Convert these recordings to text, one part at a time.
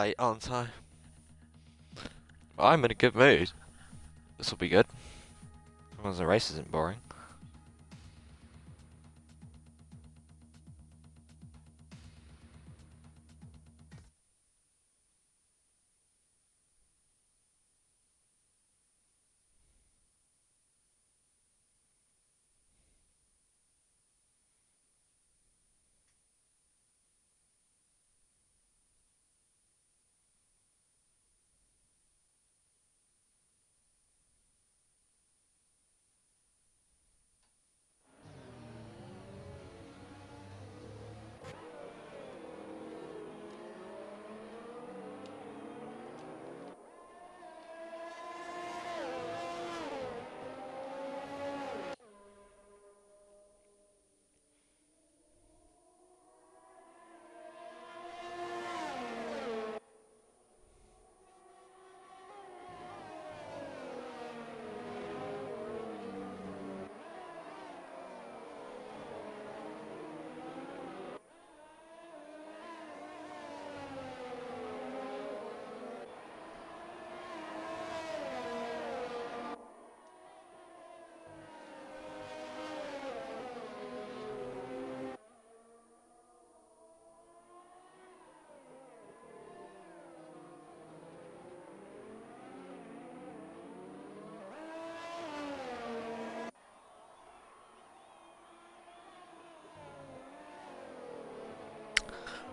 Late, aren't I? I'm in a good mood. This will be good. As long as the race isn't boring.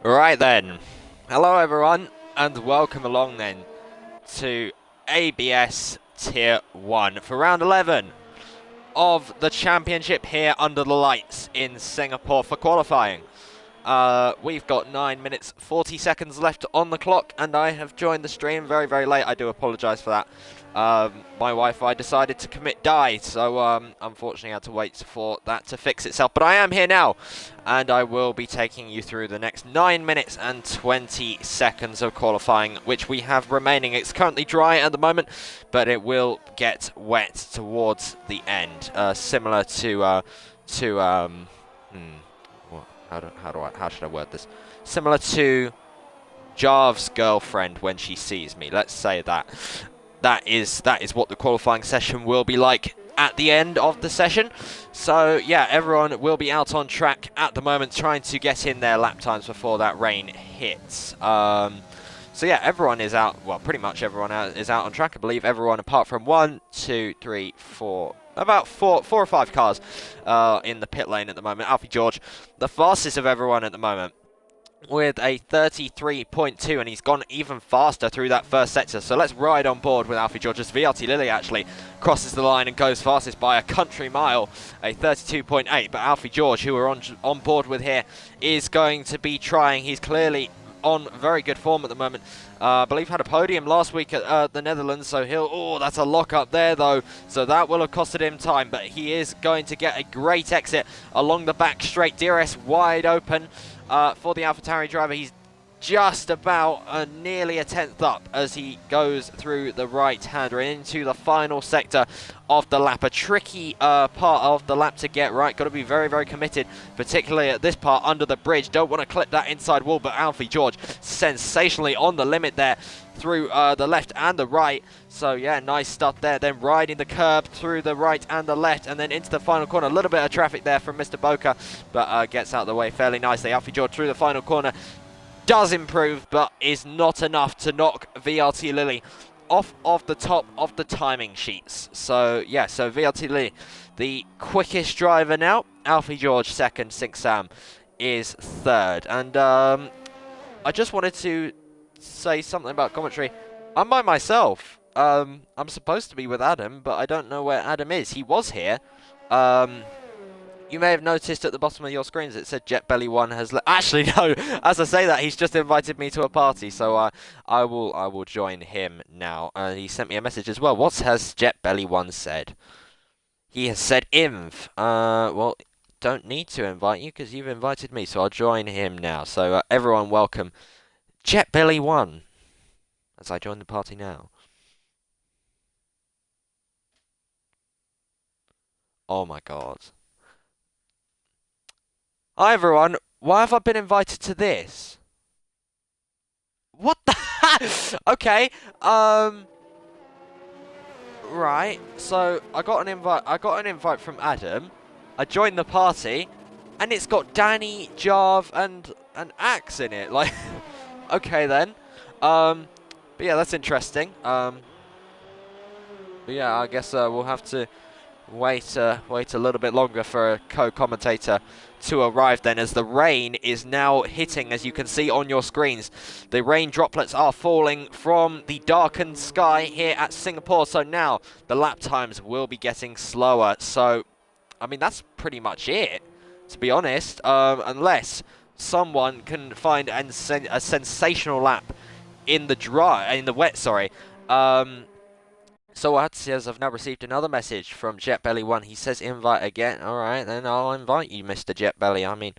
Right then. Hello everyone, and welcome along then to ABS Tier 1 for round 11 of the championship here under the lights in Singapore for qualifying. We've got 9 minutes 40 seconds left on the clock, and I have joined the stream very, very late. I do apologise for that. My Wi-Fi decided to commit die, so unfortunately I had to wait for that to fix itself. But I am here now, and I will be taking you through the next 9 minutes and 20 seconds of qualifying, which we have remaining. It's currently dry at the moment, but it will get wet towards the end, similar to how should I word this? Similar to Jarv's girlfriend when she sees me. Let's say that. That is what the qualifying session will be like at the end of the session. So yeah, everyone will be out on track at the moment, trying to get in their lap times before that rain hits. So yeah, everyone is out. Well, pretty much everyone is out on track. I believe everyone apart from about four or five cars in the pit lane at the moment. Alfie George, the fastest of everyone at the moment, with a 33.2, and he's gone even faster through that first sector. So let's ride on board with Alfie George as VRT Lily actually crosses the line and goes fastest by a country mile, a 32.8. But Alfie George, who we're on board with here, is going to be trying. He's clearly on very good form at the moment. I believe had a podium last week at the Netherlands, so that's a lock up there though, so that will have costed him time, but he is going to get a great exit along the back straight. DRS wide open for the AlphaTauri driver. He's just about nearly a tenth up as he goes through the right-hander into the final sector of the lap. A tricky part of the lap to get right. Got to be very, very committed, particularly at this part under the bridge. Don't want to clip that inside wall, but Alfie George sensationally on the limit there through the left and the right. So yeah, nice stuff there. Then riding the curb through the right and the left, and then into the final corner. A little bit of traffic there from Mr. Boca, but gets out of the way fairly nicely. Alfie George through the final corner. Does improve, but is not enough to knock VRT Lily off of the top of the timing sheets. So yeah, so VRT Lily, the quickest driver now. Alfie George second, Sink Sam is third. And I just wanted to say something about commentary. I'm by myself. I'm supposed to be with Adam, but I don't know where Adam is. He was here. You may have noticed at the bottom of your screens it said Jet Belly 1 has actually no, as I say that, he's just invited me to a party, so I will join him now. He sent me a message as well. What has Jet Belly 1 said? He has said inv. Well, don't need to invite you because you've invited me, so I'll join him now. So everyone welcome Jet Belly 1 as I join the party now. Oh my god. Hi everyone, why have I been invited to this? What the Okay. Right. So I got an invite. I got an invite from Adam. I joined the party, and it's got Danny, Jarv, and Axe in it. Like, okay then. But yeah, that's interesting. But yeah, I guess we'll have to wait a little bit longer for a co-commentator to arrive then, as the rain is now hitting, as you can see on your screens. The rain droplets are falling from the darkened sky here at Singapore, so now the lap times will be getting slower. So, I mean, that's pretty much it, to be honest, unless someone can find a sensational lap in the wet, sorry. So what says, I've now received another message from JetBelly1. He says invite again. Alright, then I'll invite you, Mr. JetBelly. I mean,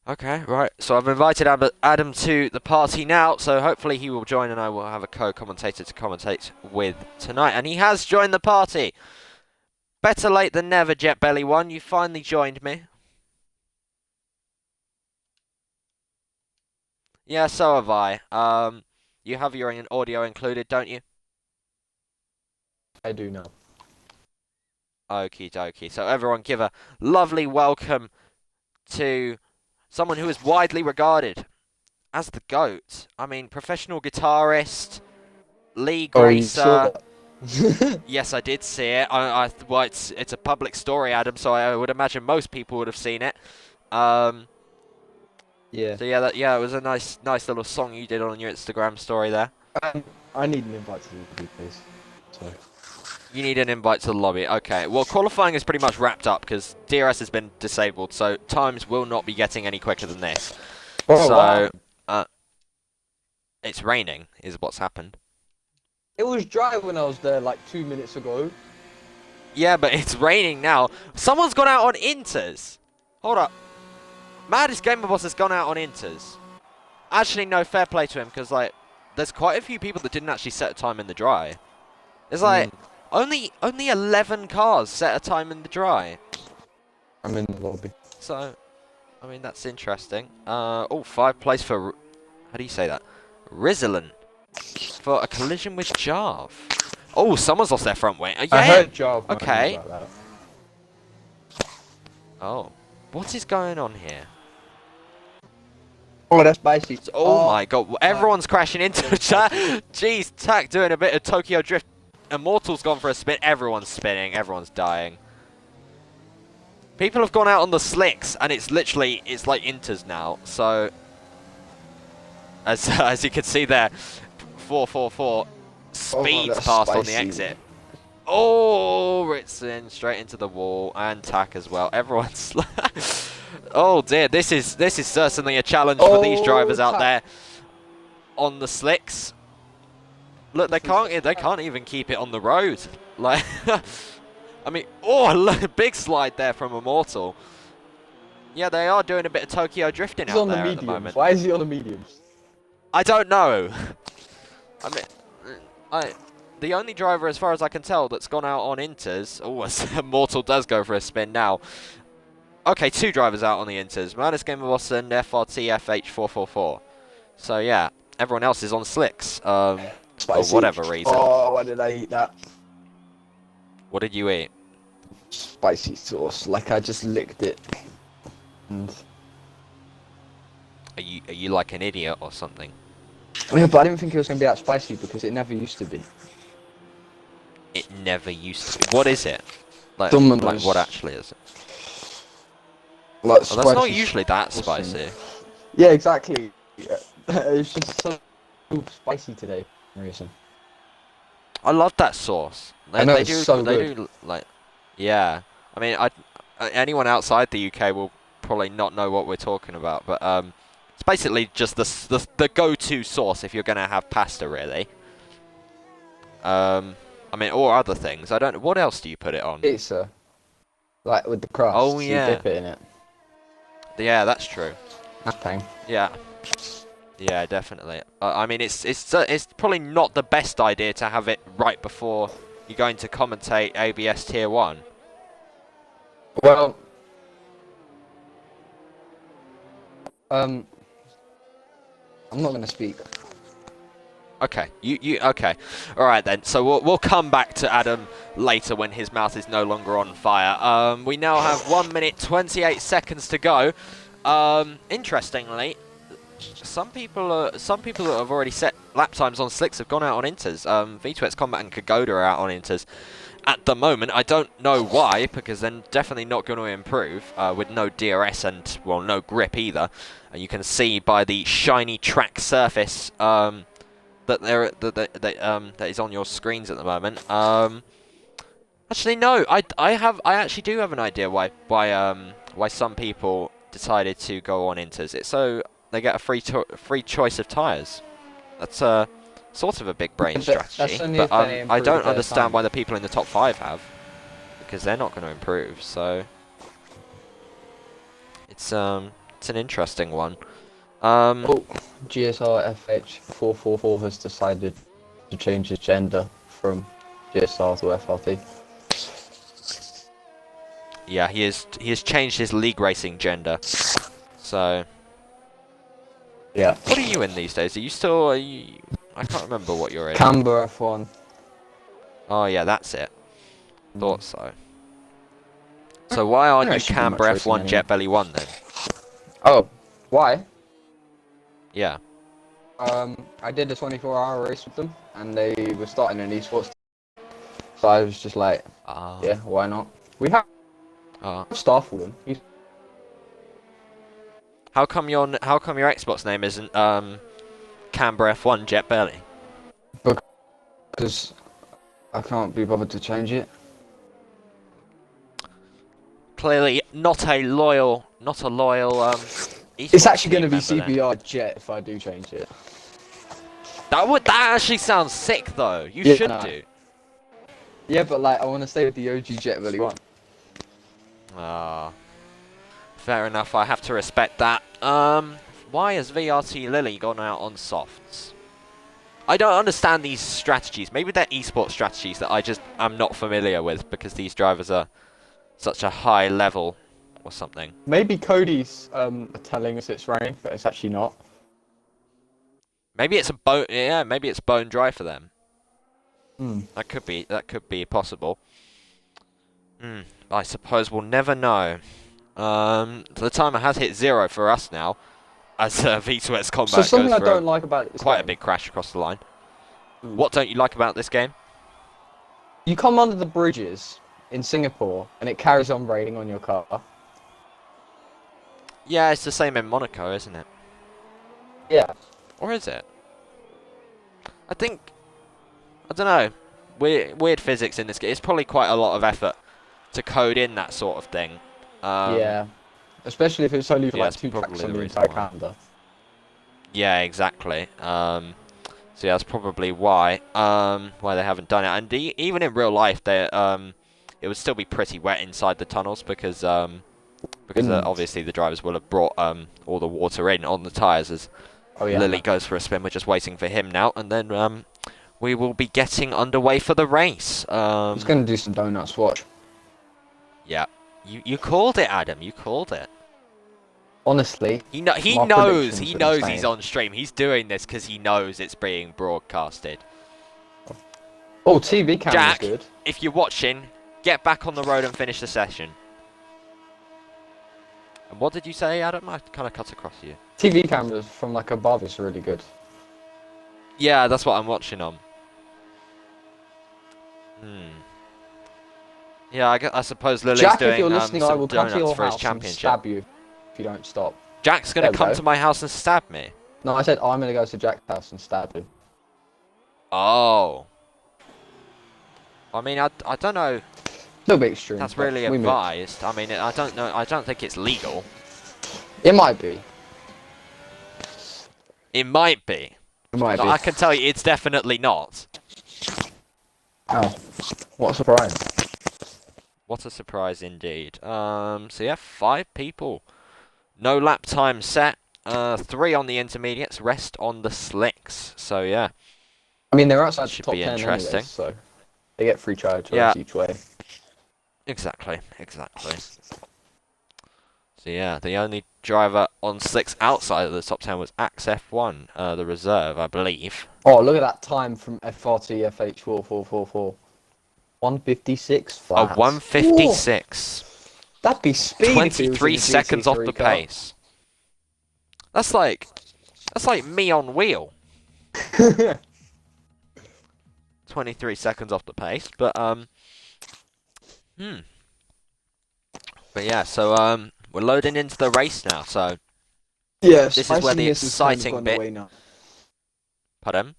okay, right. So I've invited Adam to the party now, so hopefully he will join and I will have a co-commentator to commentate with tonight. And he has joined the party. Better late than never, JetBelly1. You finally joined me. Yeah, so have I. You have your audio included, don't you? I do know. Okie dokie. So everyone give a lovely welcome to someone who is widely regarded as the GOAT. I mean, professional guitarist, league racer. Yes, I did see it. Well, it's a public story, Adam, so I would imagine most people would have seen it. Yeah. So yeah, it was a nice little song you did on your Instagram story there. I need an invite to the lobby, please. So. You need an invite to the lobby. Okay. Well, qualifying is pretty much wrapped up because DRS has been disabled, so times will not be getting any quicker than this. Oh, so, wow. It's raining, is what's happened. It was dry when I was there like 2 minutes ago. Yeah, but it's raining now. Someone's gone out on inters. Hold up. Maddest Gamer Boss has gone out on inters. Actually, no, fair play to him, because, like, there's quite a few people that didn't actually set a time in the dry. There's, like, only 11 cars set a time in the dry. I'm in the lobby. So, I mean, that's interesting. Oh, 5th place for, how do you say that? Rizzalan. For a collision with Jarv. Oh, someone's lost their front wing. Yeah. I heard Jarv. Okay. About that. Oh. What is going on here? Oh, that's spicy. Oh my god, everyone's crashing into each other. Jeez, Tack doing a bit of Tokyo Drift. Immortal's gone for a spin. Everyone's spinning. Everyone's dying. People have gone out on the slicks, and it's like inters now. So, as you can see there, 444 speeds past on the exit. Oh, Ritson straight into the wall, and Tack as well. Everyone's. Oh dear, this is certainly a challenge for these drivers out there on the slicks. Look, they can't even keep it on the road. Like, I mean, oh, look, big slide there from Immortal. Yeah, they are doing a bit of Tokyo drifting out there at the moment. Why is he on the mediums? I don't know. I mean, the only driver, as far as I can tell, that's gone out on inters. Oh, Immortal does go for a spin now. Okay, 2 drivers out on the inters. Maddest Gamer Boss and FRT FH444. So yeah, everyone else is on slicks. For whatever reason. Oh, why did I eat that? What did you eat? Spicy sauce. Like I just licked it. And Are you like an idiot or something? yeah, but I didn't think it was gonna be that spicy because it never used to be. It never used to be. What is it? Like what actually is it? Like that's not usually that spicy. Yeah, exactly. Yeah. It's just so spicy today, reason. I love that sauce. I know, it's so good. Do like, yeah. I mean, anyone outside the UK will probably not know what we're talking about, but it's basically just the go-to sauce if you're gonna have pasta, really. I mean, or other things. I don't know. What else do you put it on? Pizza. Like with the crust. Oh yeah. You dip it in it. Yeah, that's true. That's pain. Yeah. Yeah, definitely. I mean, it's probably not the best idea to have it right before you're going to commentate ABS Tier 1. Well, I'm not going to speak. Okay, okay. All right then. So we'll come back to Adam later when his mouth is no longer on fire. We now have 1 minute 28 seconds to go. Interestingly, some people that have already set lap times on slicks have gone out on inters. V2X Combat and Kagoda are out on inters at the moment. I don't know why, because they're definitely not going to improve with no DRS and, well, no grip either. You can see by the shiny track surface that is on your screens at the moment. Actually, no. I actually do have an idea why some people decided to go on inters. It's so they get a free choice of tyres. That's sort of a big brain strategy, but I don't understand why the people in the top 5 have, because they're not going to improve. So it's an interesting one. Oh, GSR FH444 has decided to change his gender from GSR to FRT. Yeah, he has changed his league racing gender. So yeah. What are you in these days? Are you still? I can't remember what you're in. Camber F1. Oh yeah, that's it. Thought so. So why aren't you Camber F1 Jet Belly 1 then? Oh, why? Yeah. I did a 24-hour race with them, and they were starting an esports. So I was just like, yeah, why not? We have staff for them. How come your Xbox name isn't Camber F1 Jet Belly? Because I can't be bothered to change it. Clearly not a loyal It's actually going to be CBR Jet if I do change it. That actually sounds sick though. You should do. Yeah, but like I want to stay with the OG Jet Belly 1. Fair enough. I have to respect that. Why has VRT Lily gone out on softs? I don't understand these strategies. Maybe they're esports strategies that I'm not familiar with, because these drivers are such a high level or something. Maybe Cody's telling us it's raining, but it's actually not. Maybe it's maybe it's bone dry for them. That could be possible. I suppose we'll never know. The timer has hit 0 for us now, as V2X Combat so something goes I don't like about this quite game. a big crash across the line. What don't you like about this game? You come under the bridges in Singapore, and it carries on raining on your car. Yeah, it's the same in Monaco, isn't it? Yeah. Or is it? I don't know. Weird physics in this game. It's probably quite a lot of effort to code in that sort of thing. Yeah. Especially if it's only for like 2 tracks on the entire calendar. Yeah, exactly. So yeah, that's probably why they haven't done it. And even in real life, it would still be pretty wet inside the tunnels, because obviously the drivers will have brought all the water in on the tyres as Lily goes for a spin. We're just waiting for him now, and then we will be getting underway for the race. He's going to do some donuts, watch. Yeah. You called it, Adam. You called it. Honestly, he knows he's on stream. He's doing this because he knows it's being broadcasted. Oh, TV camera's Jack, good. if you're watching, get back on the road and finish the session. And what did you say, Adam? I kind of cut across you. TV cameras from like above is really good. Yeah, that's what I'm watching on. Yeah, I suppose Lily's Jack, doing if you're listening, I will come to your for his house and championship. stab you if you don't stop. Jack's going to come to my house and stab me? No, I said I'm going to go to Jack's house and stab him. Oh. I mean, I don't know. A little bit extreme. That's really advised. I mean, I don't know. I don't think it's legal. It might be. It might be. It might be. I can tell you, it's definitely not. Oh, what a surprise! What a surprise indeed. So yeah, 5 people. No lap time set. 3 on the intermediates, rest on the slicks. So yeah. I mean, they're outside Should the top be 10 interesting. anyways, so they get free charge each way. Exactly. So yeah, the only driver on slicks outside of the top 10 was Axe F1, the reserve, I believe. Oh, look at that time from FRT FH4444. 156 A flats. 156. Whoa, that'd be speed if he was in 23 a seconds off the GT3 car. pace. That's like me on wheel. 23 seconds off the pace, but But yeah, so we're loading into the race now, so Yeah, this is where the spiciness has kind of exciting gone bit. away now. Pardon?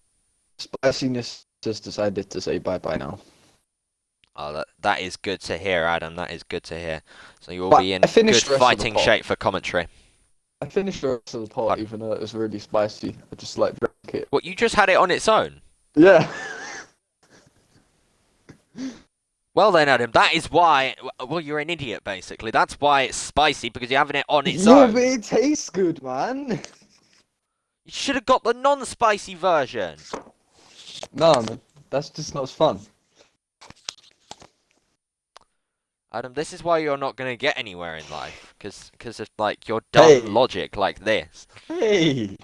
Spiciness has decided to say bye-bye now. Oh, that is good to hear, Adam. That is good to hear. So you will But be in I good finished the rest of the fighting pot. shape for commentary. I finished the rest of the pot, Pardon? even though it was really spicy. I just like drank it. What, you just had it on its own? Yeah. Well then, Adam, that is why... Well, you're an idiot, basically. That's why it's spicy, because you're having it on its Yeah, own. but it tastes good, man. You should have got the non-spicy version. No, man. That's just not as fun. Adam, this is why you're not going to get anywhere in life. Because of, like, your dumb logic like this. Hey.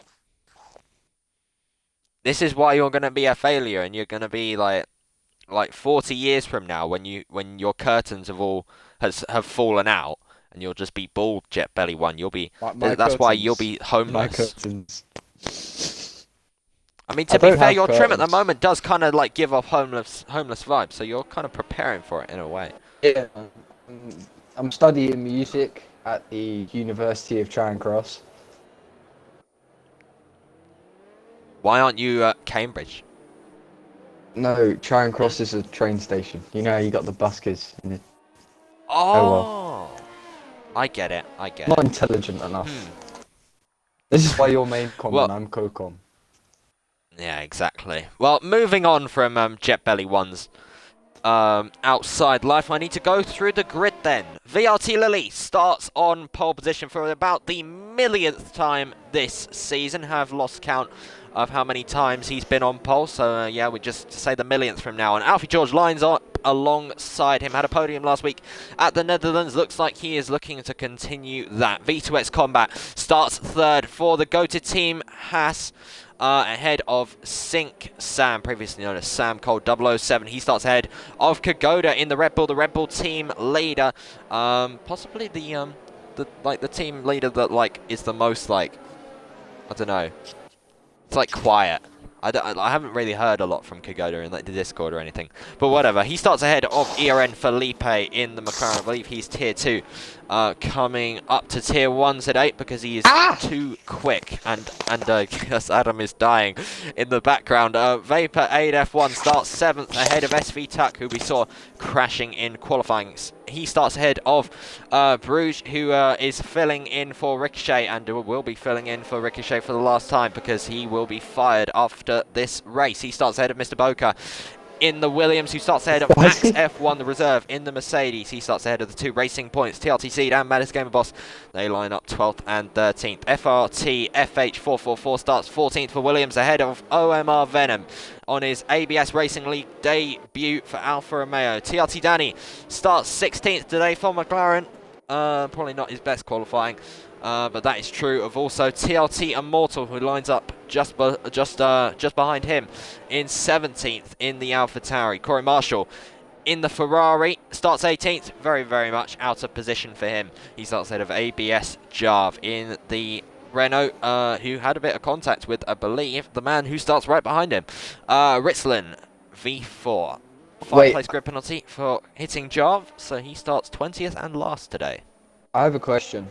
This is why you're going to be a failure, and you're going to be, like 40 years from now, when your curtains have fallen out, and you'll just be bald, Jet Belly One. You'll be that's why you'll be homeless. My curtains. I mean, to be fair, your trim at the moment does kind of like give off homeless vibes, so you're kind of preparing for it in a way. Yeah, I'm studying music at the University of Charing Cross. Why aren't you at Cambridge? No, Charing Cross is a train station. You know, you got the buskers. Oh, I get it. Not intelligent enough. This is why you're main com and I'm co-com. Yeah, exactly. Well, moving on from Jet Belly One's outside life, I need to go through the grid then. VRT Lily starts on pole position for about the millionth time this season. Have lost count of how many times he's been on pole, so yeah, we just say the millionth from now on. Alfie George lines up alongside him, had a podium last week at the Netherlands. Looks like he is looking to continue that. V2X Combat starts third for the go-to team Haas. Ahead of Sync Sam, previously known as Sam Cole 007. He starts ahead of Kagoda in the Red Bull team leader. Possibly the team leader that is the most I don't know. It's quiet. I haven't really heard a lot from Kagoda in the Discord or anything. But whatever. He starts ahead of ERN Felipe in the McLaren. I believe he's tier 2. Coming up to tier 1 today because he is too quick. And yes, Adam is dying in the background. Vapor 8F1 starts 7th ahead of SV Tuck, who we saw crashing in qualifying. He starts ahead of Bruges, who is filling in for Ricochet, and will be filling in for Ricochet for the last time because he will be fired after this race. He starts ahead of Mr. Boca in the Williams, who starts ahead of Max F1, the reserve, in the Mercedes. He starts ahead of the 2 Racing Points, TRT Seed and Maddest Gamer Boss. They line up 12th and 13th. FRT FH444 starts 14th for Williams, ahead of OMR Venom on his ABS Racing League debut for Alfa Romeo. TRT Danny starts 16th today for McLaren. Probably not his best qualifying, but that is true of also TLT Immortal, who lines up just behind him in 17th in the AlphaTauri. Corey Marshall in the Ferrari starts 18th, very much out of position for him. He starts ahead of ABS Jarv in the Renault, who had a bit of contact with, I believe, the man who starts right behind him. Ritzlin V4. 5-place grid penalty for hitting Jarv, so he starts 20th and last today. I have a question.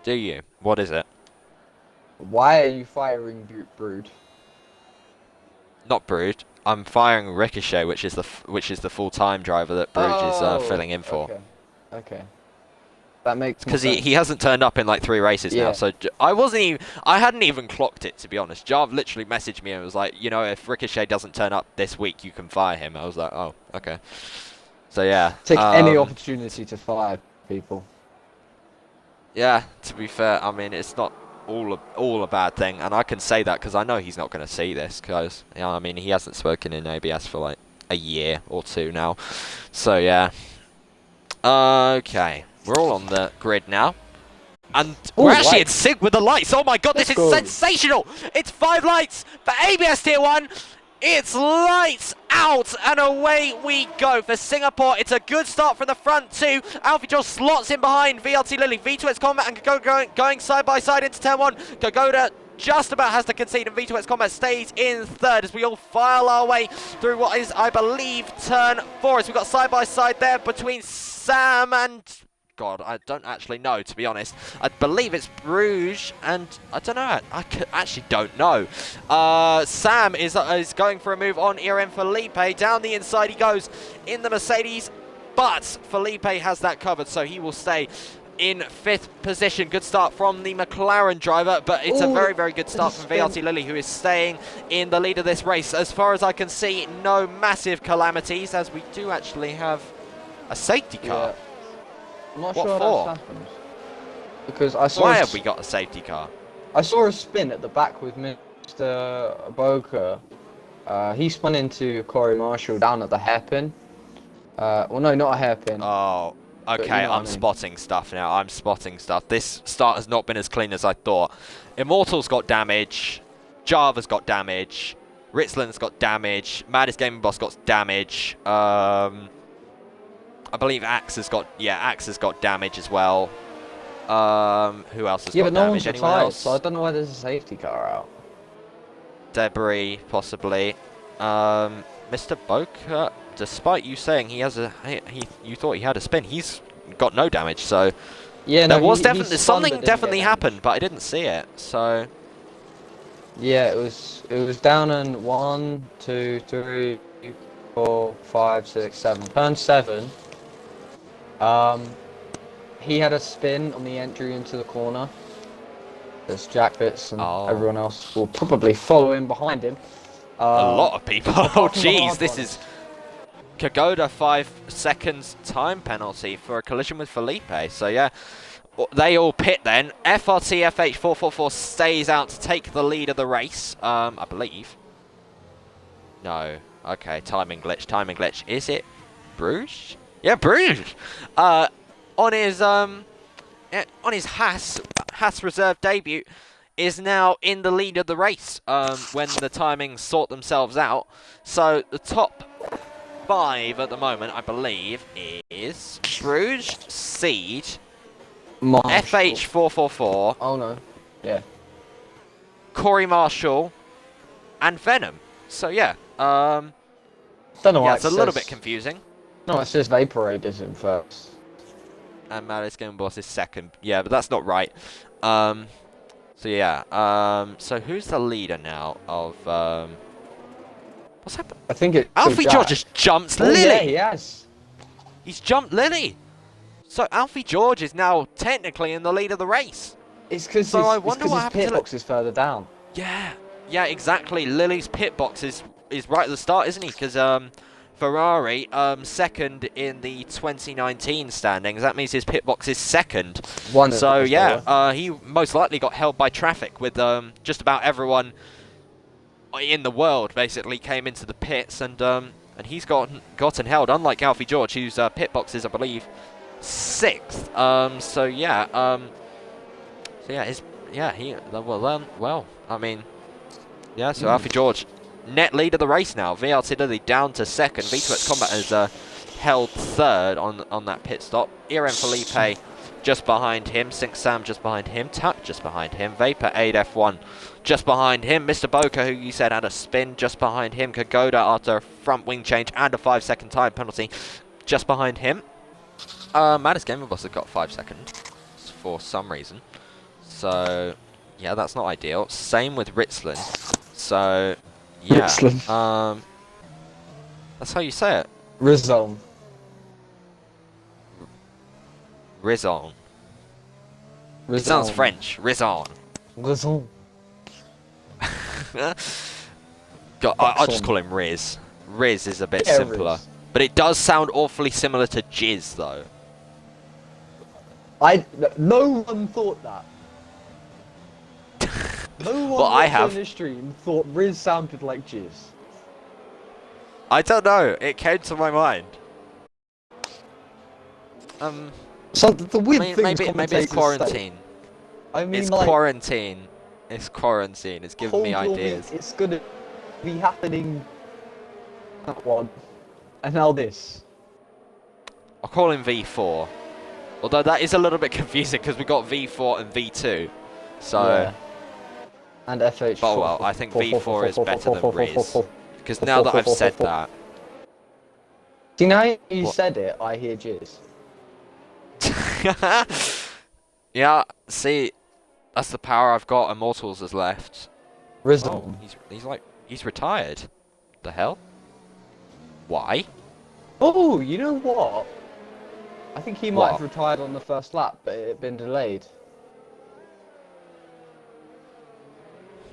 Do you? What is it? Why are you firing Brood? Not Brood. I'm firing Ricochet, which is the full-time driver that Brood is filling in for. Okay. That makes because he hasn't turned up in 3 races now. So I hadn't even clocked it, to be honest. Jarv literally messaged me and was like, if Ricochet doesn't turn up this week, you can fire him. I was like, oh, okay. So yeah. Take any opportunity to fire people. Yeah, to be fair, I mean, it's not all a bad thing, and I can say that because I know he's not going to see this, because I mean, he hasn't spoken in ABS for a year or 2 now. So yeah. Okay, we're all on the grid now. And Ooh, we're actually in lights. sync with the lights. Oh my god, this is sensational! It's 5 lights for ABS Tier 1. It's lights out and away we go for Singapore. It's a good start from the front too. Alfie Joel slots in behind VLT Lily. V2X Combat and Kagoda going side by side into turn 1. Kagoda just about has to concede, and V2X Combat stays in third as we all file our way through what is, I believe, turn 4. As we've got side by side there between Sam and... God, I don't actually know, to be honest. I believe it's Bruges, and I don't know. I actually don't know. Sam is going for a move on ERM Felipe. Down the inside he goes in the Mercedes, but Felipe has that covered, so he will stay in 5th position. Good start from the McLaren driver, but it's a very, very good start from VLT Lily, who is staying in the lead of this race. As far as I can see, no massive calamities, as we do actually have a safety car. Yeah. I'm not What sure for? that's happened. Because I saw. Why have we got a safety car? I saw a spin at the back with Mr. Boca. He spun into Corey Marshall down at the hairpin. Well, no, not a hairpin. Oh, okay. You know I'm spotting stuff now. I'm spotting stuff. This start has not been as clean as I thought. Immortal's got damage. Java's got damage. Ritzland's got damage. Maddest Gaming Boss got damage. I believe Axe has got damage as well. Who else has got damage? Yeah, but no one's Anyone retired, else? so I don't know why there's a safety car out. Debris, possibly. Mr. Boca, despite you saying he has you thought he had a spin, he's got no damage. So yeah, there no, was he definitely spun something but didn't get happened, but I didn't see it. So yeah, it was down in 1, 2, 3, 4, 5, 6, 7. Turn 7. He had a spin on the entry into the corner. There's Jack Bits and everyone else will probably follow in behind him. a lot of people. Oh jeez, this is Kagoda 5 seconds time penalty for a collision with Felipe. So yeah, they all pit then. FRT FH444 stays out to take the lead of the race. I believe. No. Okay, timing glitch. Is it Bruges? Yeah, Bruges. On his Haas reserve debut, is now in the lead of the race when the timings sort themselves out. So the top 5 at the moment, I believe, is Bruges, Seed, FH444. Oh no, yeah. Corey Marshall, and Venom. So yeah, Don't know why yeah, it's a little bit confusing. No, it says Vaporade is in first. And Maddest Game Boss is second. Yeah, but that's not right. So yeah. So who's the leader now of what's happened? I think it. Alfie George just jumps Lily. Yeah, he has. He's jumped Lily. So Alfie George is now technically in the lead of the race. It's because so I wonder what happened his to pit box is further down. Yeah, exactly. Lily's pit box is right at the start, isn't he? Because Ferrari second in the 2019 standings. That means his pit box is second. So yeah, he most likely got held by traffic with just about everyone in the world basically came into the pits, and he's gotten held. Unlike Alfie George, whose pit box is, I believe, 6th. So yeah, I mean, yeah. So Alfie George, net lead of the race now. VLT Lily down to 2nd. V2X Combat has held 3rd on that pit stop. ERM Felipe just behind him. Sync Sam just behind him. Tuck just behind him. Vapor 8 F1 just behind him. Mr. Boca, who you said had a spin, just behind him. Kagoda after a front wing change and a 5-second time penalty, just behind him. Maddest Gamer Boss has got 5 seconds for some reason. So yeah, that's not ideal. Same with Ritzland. So yeah, that's how you say it. Rizon. Rizon. It sounds French. Rizon. Rizon. God, I'll just call him Riz. Riz is a bit simpler. Riz. But it does sound awfully similar to Jizz, though. No one thought that. No one in the stream thought Riz sounded like Jizz. I don't know. It came to my mind. So the weird thing maybe it's quarantine. I mean, It's like, quarantine. It's quarantine. It's giving me ideas. It's gonna be happening. That one, and now this. I'll call him V4. Although that is a little bit confusing because we got V4 and V2. So. Yeah. And FH. Oh well, I think V4 is better than Riz. Because now that I've said that. See, now you said it, I hear jizz. Yeah, see, that's the power I've got. Immortals has left. Risen. Oh, he's retired. The hell? Why? Oh, you know what? I think he might have retired on the first lap, but it had been delayed.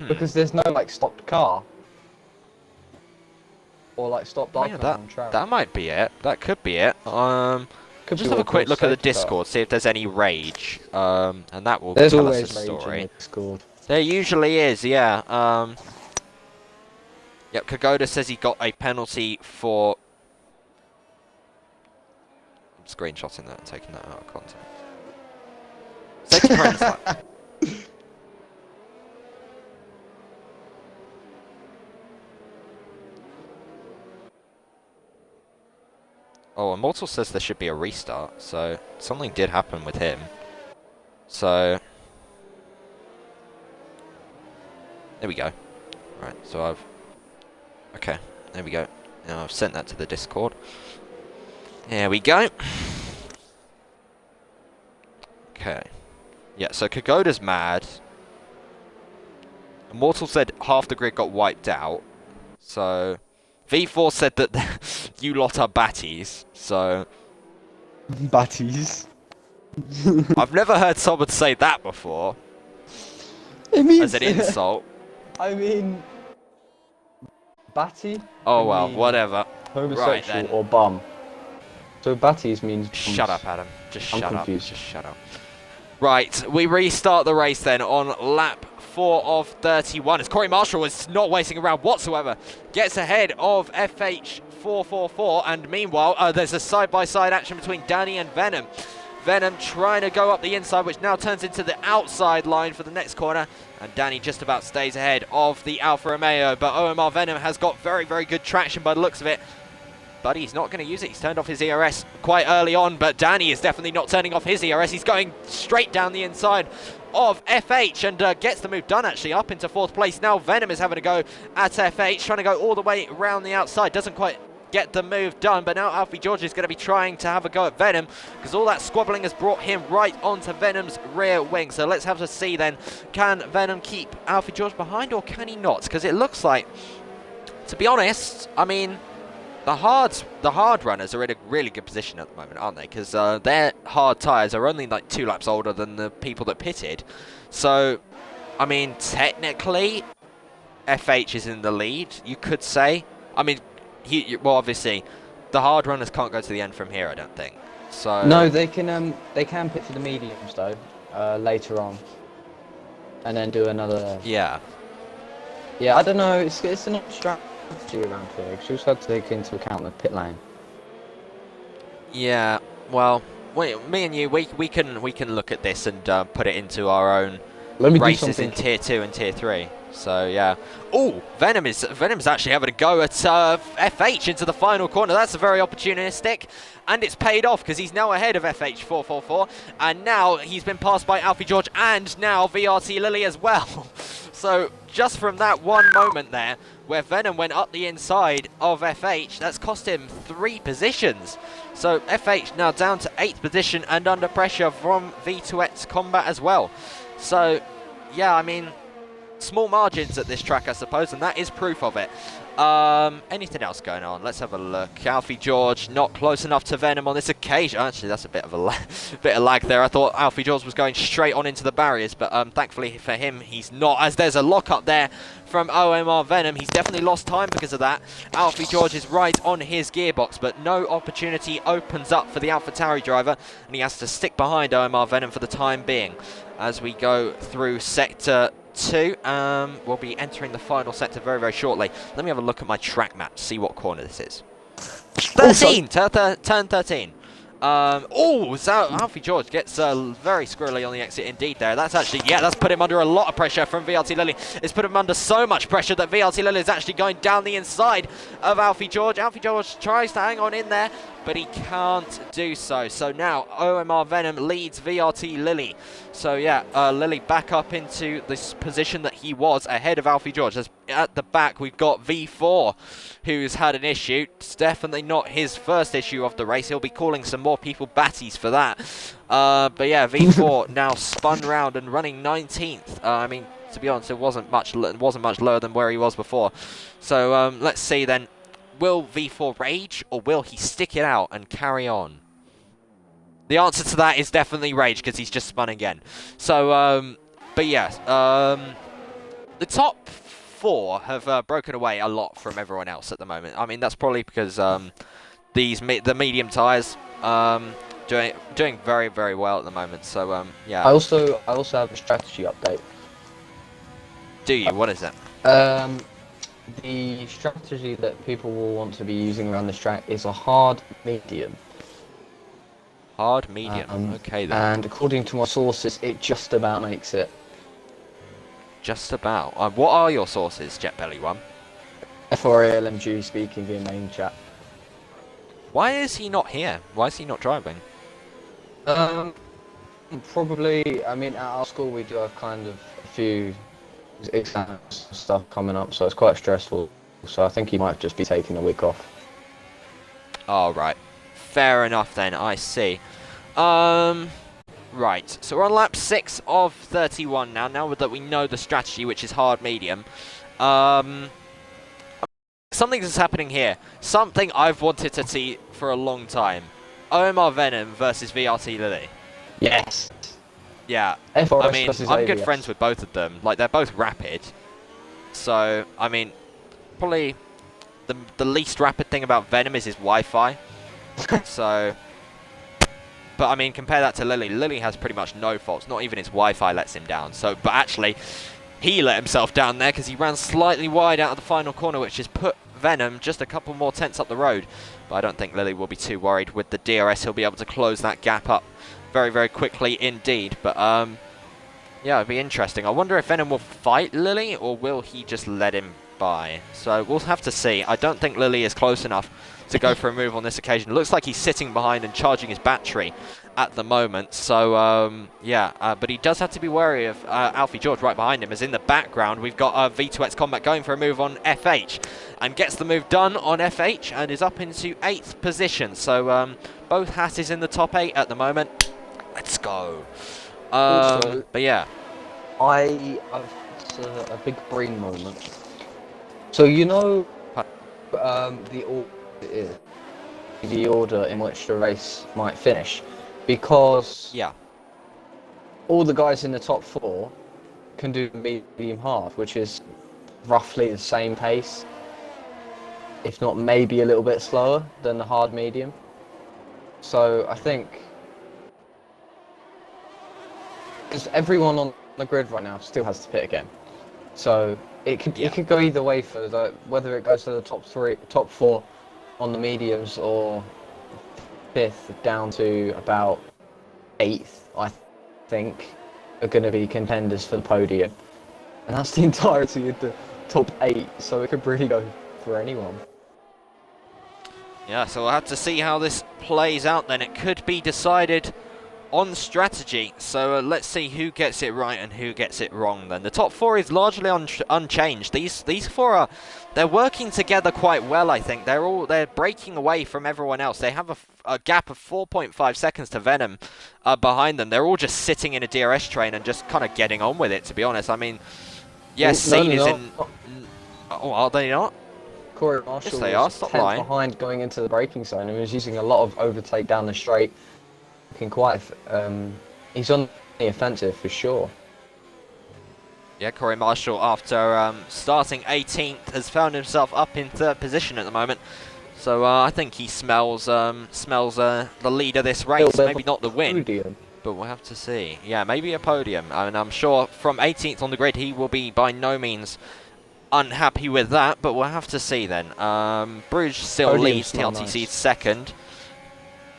Because there's no like stopped car. Or like stopped icon on track. That might be it. That could be it. Could just be have a quick look at the safety car. Discord, see if there's any rage. And that will There's tell always us a rage story. in the Discord. There usually is, yeah. Yep, Kagoda says he got a penalty for... I'm screenshotting that and taking that out of context. Safety car in the slap. Oh, Immortal says there should be a restart, so something did happen with him. So... There we go. Right, so I've... Okay, there we go. Now I've sent that to the Discord. There we go. Okay. Yeah, so Kagoda's mad. Immortal said half the grid got wiped out. So... V4 said that you lot are batties, so... Batties. I've never heard someone say that before. It means... As an insult. I mean... Batty? Oh well, whatever. Homosexual right, or bum. So batties means... Shut up, Adam. Just shut confused. up. Just shut up. Right, we restart the race then on lap 4 of 31. As Corey Marshall is not waiting around whatsoever. Gets ahead of FH444. And meanwhile, there's a side-by-side action between Danny and Venom. Venom trying to go up the inside, which now turns into the outside line for the next corner. And Danny just about stays ahead of the Alfa Romeo. But OMR Venom has got very, very good traction by the looks of it. But he's not going to use it. He's turned off his ERS quite early on. But Danny is definitely not turning off his ERS. He's going straight down the inside of FH and gets the move done, actually, up into 4th place. Now Venom is having a go at FH, trying to go all the way around the outside. Doesn't quite get the move done, but now Alfie George is going to be trying to have a go at Venom because all that squabbling has brought him right onto Venom's rear wing. So let's have to see then, can Venom keep Alfie George behind or can he not? Because it looks like, to be honest, I mean, the hard runners are in a really good position at the moment, aren't they? Because their hard tyres are only like 2 laps older than the people that pitted. So, I mean, technically, FH is in the lead, you could say. I mean, well, obviously, the hard runners can't go to the end from here, I don't think. So no, they can pit for the mediums though, later on, and then do another. Yeah. Yeah, I don't know. It's an odd strategy around here. Cause you also have to take into account the pit lane. Yeah. Well, me and you, we can look at this and put it into our own races in Tier 2 and Tier 3. So yeah. Oh, Venom's actually having a go at FH into the final corner. That's very opportunistic, and it's paid off because he's now ahead of FH444, and now he's been passed by Alfie George and now VRT Lily as well. So just from that one moment there, where Venom went up the inside of FH, that's cost him 3 positions. So FH now down to 8th position and under pressure from V2X Combat as well. So yeah, I mean, small margins at this track, I suppose, and that is proof of it. Anything else going on? Let's have a look. Alfie George not close enough to Venom on this occasion. Actually, that's a bit of a bit of lag there. I thought Alfie George was going straight on into the barriers, but thankfully for him, he's not, as there's a lock up there from OMR Venom. He's definitely lost time because of that. Alfie George is right on his gearbox, but no opportunity opens up for the AlphaTauri driver, and he has to stick behind OMR Venom for the time being. As we go through Sector 2, we'll be entering the final sector very, very shortly. Let me have a look at my track map to see what corner this is. 13! Turn 13. Oh, so Alfie George gets very squirrely on the exit indeed there. That's actually, yeah, that's put him under a lot of pressure from VRT Lily. It's put him under so much pressure that VRT Lily is actually going down the inside of Alfie George. Alfie George tries to hang on in there, but he can't do so. So now OMR Venom leads VRT Lily. So yeah, Lily back up into this position that he was ahead of Alfie George. As at the back, we've got V4, who's had an issue. It's definitely not his first issue of the race. He'll be calling some more people batties for that. But yeah, V4 now spun round and running 19th. I mean, to be honest, it wasn't much lower than where he was before. So let's see then. Will V4 rage, or will he stick it out and carry on? The answer to that is definitely rage, because he's just spun again. So, but yes, the top 4 have broken away a lot from everyone else at the moment. I mean, that's probably because the medium tyres doing very, very well at the moment. So, yeah. I also have a strategy update. Do you? What is it? The strategy that people will want to be using around this track is a hard medium. Hard medium, okay then. And according to my sources, it just about makes it. Just about. What are your sources, JetBelly1? FRALMG speaking via main chat. Why is he not here? Why is he not driving? Probably, I mean, at our school we do have kind of a few exams and stuff coming up, so it's quite stressful. So I think he might just be taking a week off. Oh, right. Fair enough then, I see. Right, so we're on lap 6 of 31 now that we know the strategy, which is hard medium. Something is happening here. Something I've wanted to see for a long time. OMR Venom versus VRT Lily. Yes. Yeah, FRS I mean, I'm good friends with both of them. Like, they're both rapid. So, I mean, probably the least rapid thing about Venom is his Wi-Fi. So, but I mean, compare that to Lily. Lily has pretty much no faults. Not even his Wi-Fi lets him down. So, but actually, he let himself down there because he ran slightly wide out of the final corner, which has put Venom just a couple more tenths up the road. But I don't think Lily will be too worried with the DRS. He'll be able to close that gap up very, very quickly indeed. But yeah, it'd be interesting. I wonder if Venom will fight Lily, or will he just let him by? So we'll have to see. I don't think Lily is close enough to go for a move on this occasion. It looks like he's sitting behind and charging his battery at the moment. So yeah, but he does have to be wary of Alfie George right behind him, as in the background we've got V2X Combat going for a move on FH, and gets the move done on FH and is up into 8th position. So both Hatt is in the top 8 at the moment. Let's go. Also, but yeah, it's a big brain moment. So you know, the order in which the race might finish, because yeah, all the guys in the top 4 can do medium hard, which is roughly the same pace, if not maybe a little bit slower than the hard medium. So I think, because everyone on the grid right now still has to pit again, so it could go either way for whether it goes to the top 4 on the mediums, or 5th down to about 8th. I think are going to be contenders for the podium, and that's the entirety of the top 8. So it could really go for anyone. Yeah, so we'll have to see how this plays out then. It could be decided on strategy. So let's see who gets it right and who gets it wrong then. The top 4 is largely unchanged. These 4 they're working together quite well, I think. They're breaking away from everyone else. They have a gap of 4.5 seconds to Venom behind them. They're all just sitting in a DRS train and just kind of getting on with it, to be honest. I mean, yes, Scene is in... Oh, are they not? Corey Marshall was 10th behind going into the braking zone and was using a lot of overtake down the straight. Looking quite, he's on the offensive for sure. Yeah, Corey Marshall, after starting 18th, has found himself up in 3rd position at the moment. So I think he smells the lead of this race. Maybe not the win, podium, but we'll have to see. Yeah, maybe a podium. And I'm sure from 18th on the grid, he will be by no means unhappy with that, but we'll have to see then. Bruges still leads TLTC 2nd.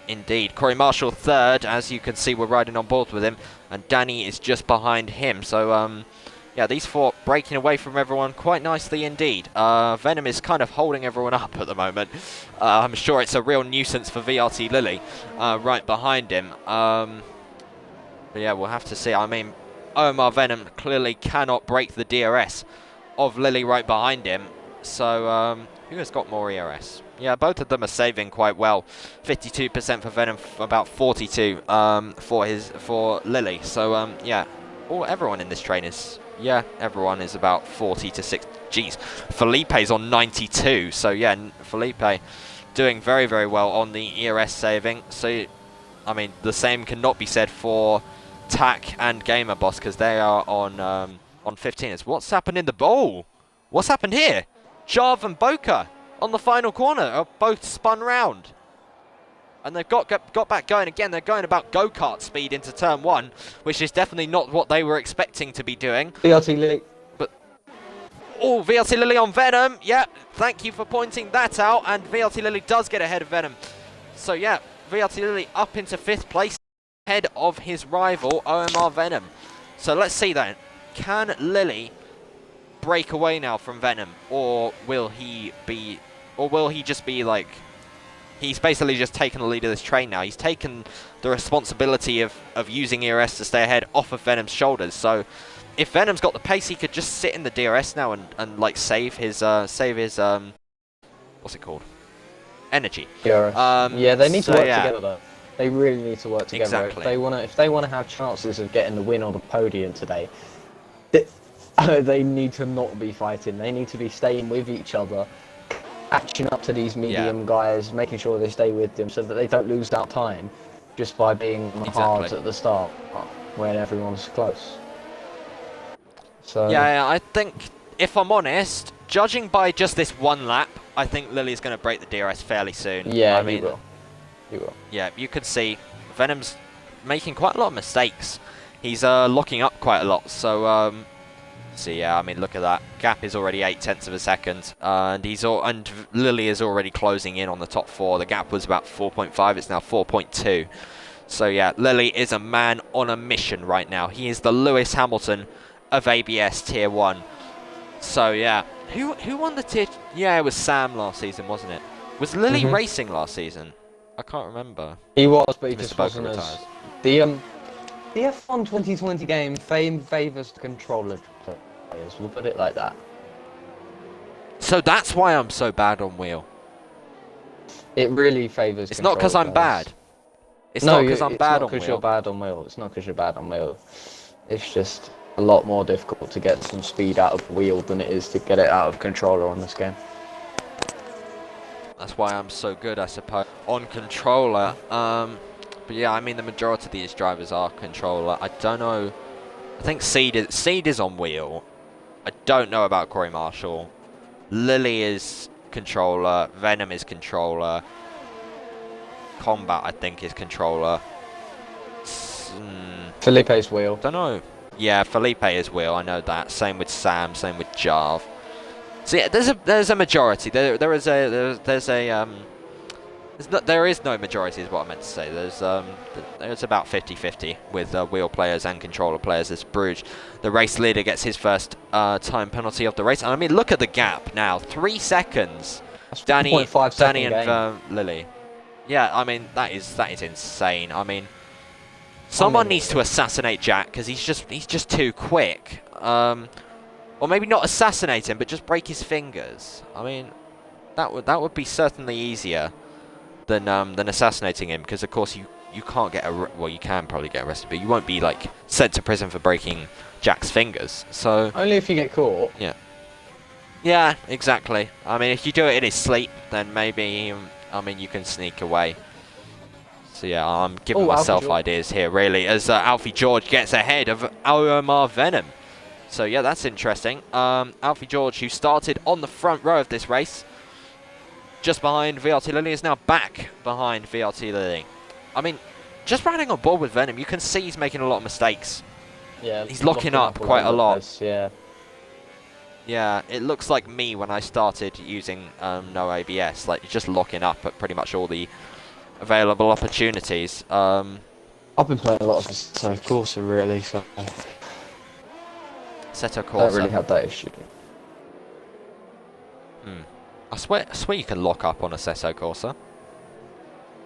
Indeed. Corey Marshall third. As you can see, we're riding on board with him. And Danny is just behind him. So, yeah, these four breaking away from everyone quite nicely indeed. Venom is kind of holding everyone up at the moment. I'm sure it's a real nuisance for VRT Lily right behind him. But yeah, we'll have to see. I mean, Omar Venom clearly cannot break the DRS of Lily right behind him. So, who has got more ERS? Yeah, both of them are saving quite well. 52% for Venom, about 42 for Lily. So, yeah, everyone in this train is... Yeah, everyone is about 40 to 6. Jeez, Felipe's on 92. So, yeah, Felipe doing very, very well on the ERS saving. So, I mean, the same cannot be said for TAC and Gamer Boss because they are on 15. What's happened in the bowl? What's happened here? Jarv and Boca on the final corner are both spun round. And they've got back going again. They're going about go-kart speed into turn 1, which is definitely not what they were expecting to be doing. VRT Lily. But, oh, VRT Lily on Venom. Yeah, thank you for pointing that out. And VRT Lily does get ahead of Venom. So, yeah, VRT Lily up into 5th place, ahead of his rival, OMR Venom. So, let's see then. Can Lily break away now from Venom? Or will he just be like... He's basically just taken the lead of this train now. He's taken the responsibility of using ERS to stay ahead off of Venom's shoulders. So if Venom's got the pace, he could just sit in the DRS now and like save his what's it called? Energy. DRS. Yeah, they need to work yeah. together though. They really need to work together. Exactly. If they wanna have chances of getting the win or the podium today, they need to not be fighting. They need to be staying with each other, catching up to these medium guys, making sure they stay with them so that they don't lose that time just by being hard at the start when everyone's close. So yeah, I think, if I'm honest, judging by just this one lap, I think Lily's going to break the DRS fairly soon. Yeah, I mean, he will. Yeah, you can see Venom's making quite a lot of mistakes. He's locking up quite a lot, so... So yeah, I mean, look at that. Gap is already 0.8 of a second, and Lily is already closing in on the top 4. The gap was about 4.5. It's now 4.2. So yeah, Lily is a man on a mission right now. He is the Lewis Hamilton of ABS Tier 1. So yeah, who won the tier? Yeah, it was Sam last season, wasn't it? Was Lily racing last season? I can't remember. He was, but he just Mr. wasn't as the F1 2020 game favours the controller players, we'll put it like that. So that's why I'm so bad on wheel. It really favours It's not because I'm bad. It's not because I'm bad on wheel. It's not because you're bad on wheel. It's not because you're bad on wheel. It's just a lot more difficult to get some speed out of wheel than it is to get it out of controller on this game. That's why I'm so good, I suppose, on controller. But yeah, I mean, the majority of these drivers are controller. I don't know. I think Seed is on wheel. I don't know about Corey Marshall. Lily is controller. Venom is controller. Combat, I think, is controller. Felipe's wheel. Don't know. Yeah, Felipe is wheel. I know that. Same with Sam. Same with Jarv. So yeah, there's a majority. There is no majority, is what I meant to say. There's about 50-50 with wheel players and controller players as Bruges. The race leader gets his first time penalty of the race. And I mean, look at the gap now. 3 seconds. That's Danny and Lily. Yeah, I mean, that is insane. I mean, someone needs to assassinate Jack because he's just too quick. Or maybe not assassinate him, but just break his fingers. I mean, that would be certainly easier than assassinating him, because of course you can't get well, you can probably get arrested, but you won't be like sent to prison for breaking Jack's fingers. So only if you get caught. Yeah, exactly. I mean, if you do it in his sleep, then maybe I mean, you can sneak away. So yeah, I'm giving myself ideas here really, as Alfie George gets ahead of OMR Venom. So yeah, that's interesting. Alfie George, who started on the front row of this race, just behind VRT Lily, is now back behind VRT Lily. I mean, just riding on board with Venom, you can see he's making a lot of mistakes. Yeah, he's locking up quite a lot. Yeah. Yeah, it looks like me when I started using no ABS, like just locking up at pretty much all the available opportunities. I've been playing a lot of Assetto Corsa really, so Assetto I don't Corsa. really have that issue. I swear you can lock up on Assetto Corsa.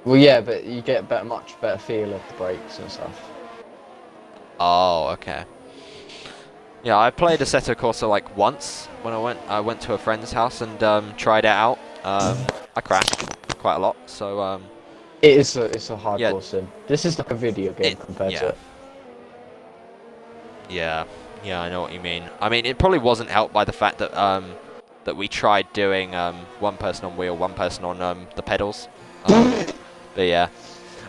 Well, yeah, but you get much better feel of the brakes and stuff. Oh, okay. Yeah, I played Assetto Corsa like once when I went to a friend's house and tried it out. I crashed quite a lot, so It's a hardcore yeah, sim. This is like a video game compared to it. Yeah, I know what you mean. I mean, it probably wasn't helped by the fact that that we tried doing one person on wheel, one person on the pedals. But yeah.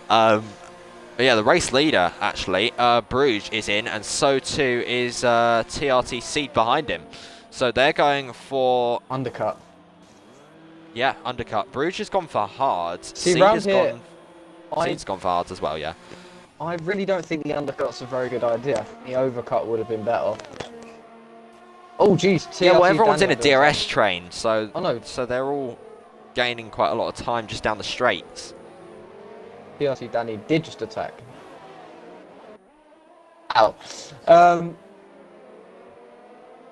But yeah, the race leader, actually, Bruges, is in, and so too is TRT Seed behind him. So they're going for... Undercut. Yeah, undercut. Bruges has gone for hard. See, Seed round has here, Seed's gone for hard as well, yeah. I really don't think the undercut's a very good idea. The overcut would have been better. Oh, jeez. Yeah, well, TRT everyone's in a Daniel DRS train, so Oh, no. so they're all gaining quite a lot of time just down the straights. TRT Danny did just attack. Ow.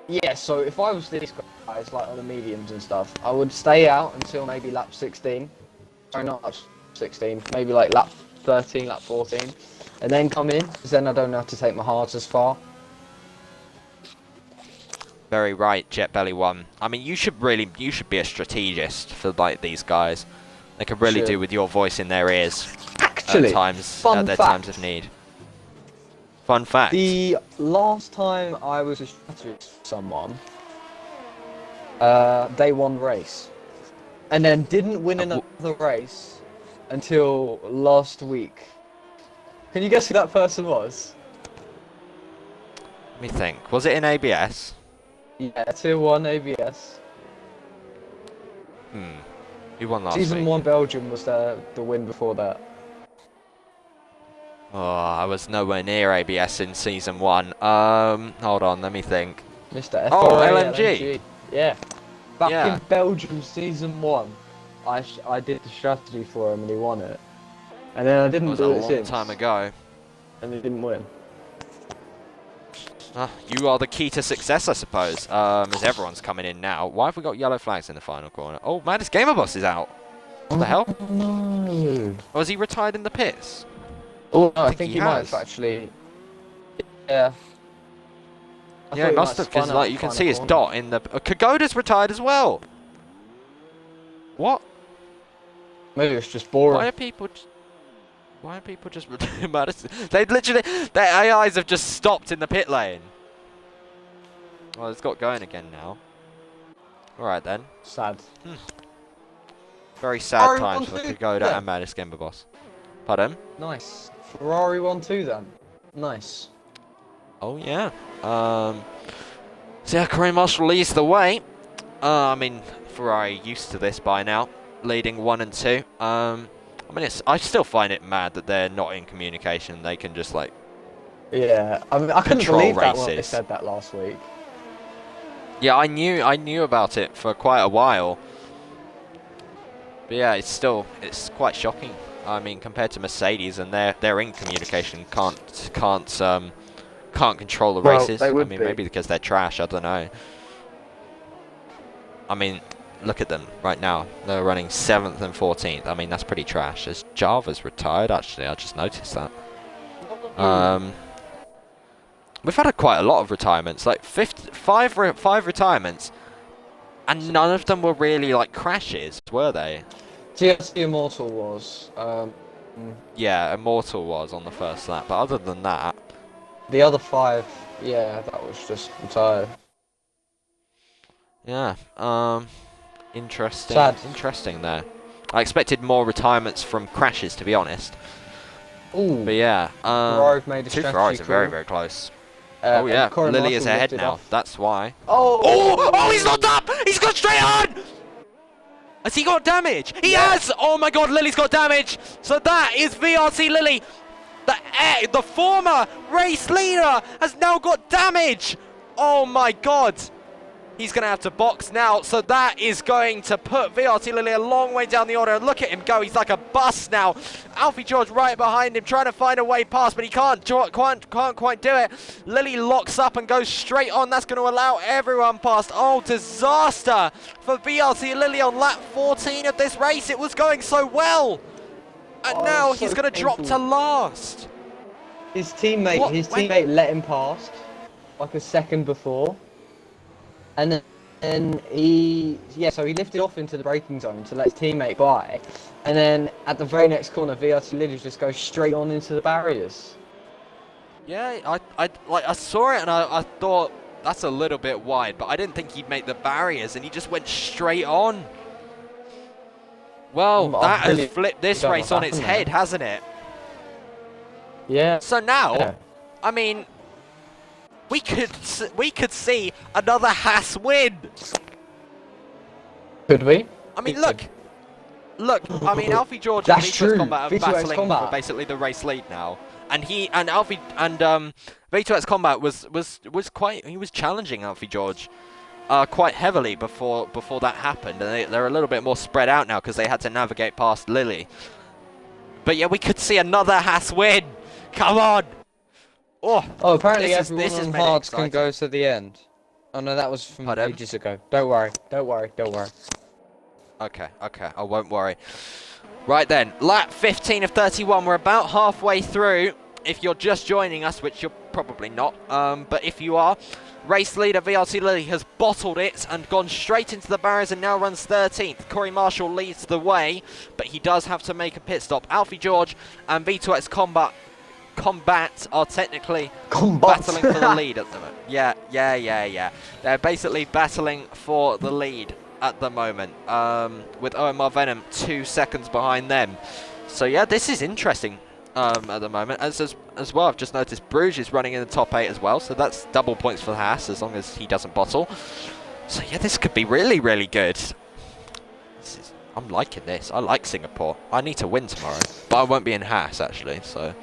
Yeah, so if I was these guys, like on the mediums and stuff, I would stay out until maybe lap 16. Sorry, not lap 16, maybe like lap 13, lap 14. And then come in, because then I don't have to take my hards as far. Very right, JetBelly1. I mean, you should be a strategist for like these guys. They could really do with your voice in their ears. Actually, at their times of need. Fun fact. The last time I was a strategist for someone, they won race. And then didn't win another race until last week. Can you guess who that person was? Let me think. Was it in ABS? Yeah, Tier 1 ABS. Who won last week? Season 1 Belgium was the win before that. Oh, I was nowhere near ABS in Season 1. Hold on, let me think. Mr. F. Oh, LMG. Yeah. Back in Belgium Season 1, I did the strategy for him and he won it. And then I didn't do it since. That was a long time ago. And he didn't win. You are the key to success, I suppose, as everyone's coming in now. Why have we got yellow flags in the final corner? Oh, Maddest Gamer Boss is out. What the hell? No. Oh, was he retired in the pits? Oh, no, I think he might have actually. Yeah. Yeah, he must have, because like, you can see his dot in the... Kagoda's retired as well! What? Maybe it's just boring. Why are people just... They literally... Their AIs have just stopped in the pit lane. Well, it's got going again now. Alright then. Sad. Very sad times for Kagoda and Maddest Gamer Boss. Pardon? Nice. Ferrari 1-2 then. Nice. Oh yeah. So yeah, Korean Marshall leads the way. I mean, Ferrari used to this by now, leading 1 and 2. I mean, I still find it mad that they're not in communication. They can just like. Yeah, I mean, I couldn't believe that when they said that last week. Yeah, I knew about it for quite a while. But yeah, it's quite shocking. I mean, compared to Mercedes, and they're in communication, can't control the races. I mean, maybe because they're trash. I don't know. I mean, look at them right now. They're running 7th and 14th. I mean, that's pretty trash. As Java's retired, actually, I just noticed that. We've had quite a lot of retirements, like five retirements, and none of them were really like crashes, were they? TSC Immortal was. Yeah, Immortal was on the first lap, but other than that, the other 5, yeah, that was just retired. Yeah, interesting. Sad. Interesting there. I expected more retirements from crashes, to be honest. Ooh. But yeah, Ferrari've made a two strategy Ferraris are call. very, very close. Oh yeah, Lily is ahead now. Off. That's why. Oh, he's locked up! He's got straight on! Has he got damage? He has! Oh my god, Lily's got damage! So that is VRC Lily. The former race leader has now got damage! Oh my god! He's going to have to box now, so that is going to put VRT Lily a long way down the order. And look at him go, he's like a bus now. Alfie George right behind him, trying to find a way past, but he can't quite do it. Lily locks up and goes straight on. That's going to allow everyone past. Oh, disaster for VRT Lily on lap 14 of this race. It was going so well. And now he's going to drop to last. His teammate let him past like a second before. And then so he lifted off into the braking zone to let his teammate by, and then at the very next corner, VRT Lily just goes straight on into the barriers. Yeah, I saw it and I thought that's a little bit wide, but I didn't think he'd make the barriers, and he just went straight on. Well, that has flipped this race on its head, hasn't it? Yeah. So now, I mean, we could see another Haas win. Could we? I mean, look. I mean, Alfie George and V2X Combat are battling for basically the race lead now, and V2X Combat was challenging Alfie George quite heavily before that happened, and they're a little bit more spread out now because they had to navigate past Lily. But yeah, we could see another Haas win. Come on. Oh, apparently everyone on hards can go to the end. Oh no, that was from ages ago. Don't worry. Okay, I won't worry. Right then, lap 15 of 31. We're about halfway through. If you're just joining us, which you're probably not, but if you are, race leader VRT Lily has bottled it and gone straight into the barriers and now runs 13th. Corey Marshall leads the way, but he does have to make a pit stop. Alfie George and V2X Combat are technically battling for the lead at the moment. Yeah. They're basically battling for the lead at the moment, with OMR Venom 2 seconds behind them. So yeah, this is interesting at the moment. As well, I've just noticed Bruges is running in the top 8 as well, so that's double points for Haas as long as he doesn't bottle. So yeah, this could be really, really good. I'm liking this. I like Singapore. I need to win tomorrow, but I won't be in Haas actually, so...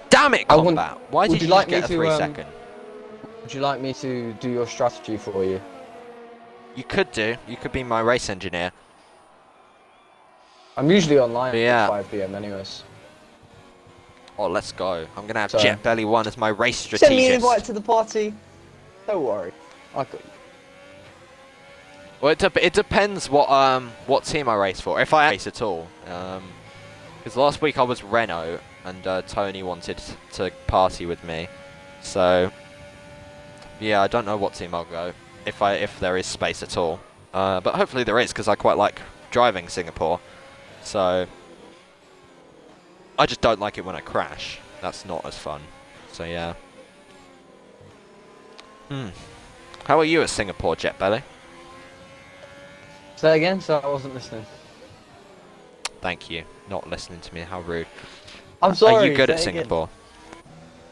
Damn it, Combat! Why did you like get a 3 second? Would you like me to do your strategy for you? You could do. You could be my race engineer. I'm usually online at 5 PM anyways. Oh, let's go. I'm going to have Jet Belly 1 as my race strategist. Send me an invite to the party. Don't worry. I got you. Well, it depends what team I race for. If I race at all. Because last week I was Renault, and Tony wanted to party with me, so yeah, I don't know what team I'll go if there is space at all. But hopefully there is, because I quite like driving Singapore. So I just don't like it when I crash. That's not as fun. So yeah. How are you at Singapore, Jet Belly? Say again, so I wasn't listening. Thank you. Not listening to me. How rude. I'm sorry. Are you good at Singapore?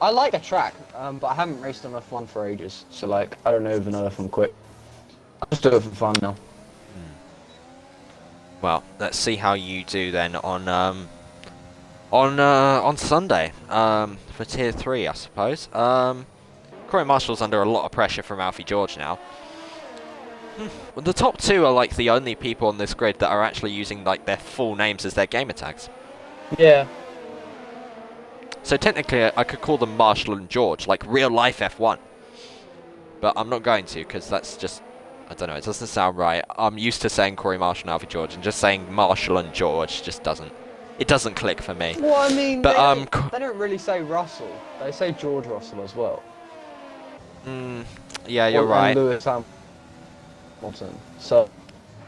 I like the track, but I haven't raced on F1 for ages, so like I don't even know if I'm quick. I just do it for fun now. Well, let's see how you do then on Sunday for Tier 3, I suppose. Corey Marshall's under a lot of pressure from Alfie George now. Well, the top 2 are like the only people on this grid that are actually using like their full names as their gamer tags. Yeah. So technically, I could call them Marshall and George, like real life F1. But I'm not going to, because that's just, I don't know, it doesn't sound right. I'm used to saying Corey Marshall and Alfie George, and just saying Marshall and George just doesn't click for me. Well, I mean, but they don't really say Russell. They say George Russell as well. Yeah, you're right. And Lewis Hamilton. So,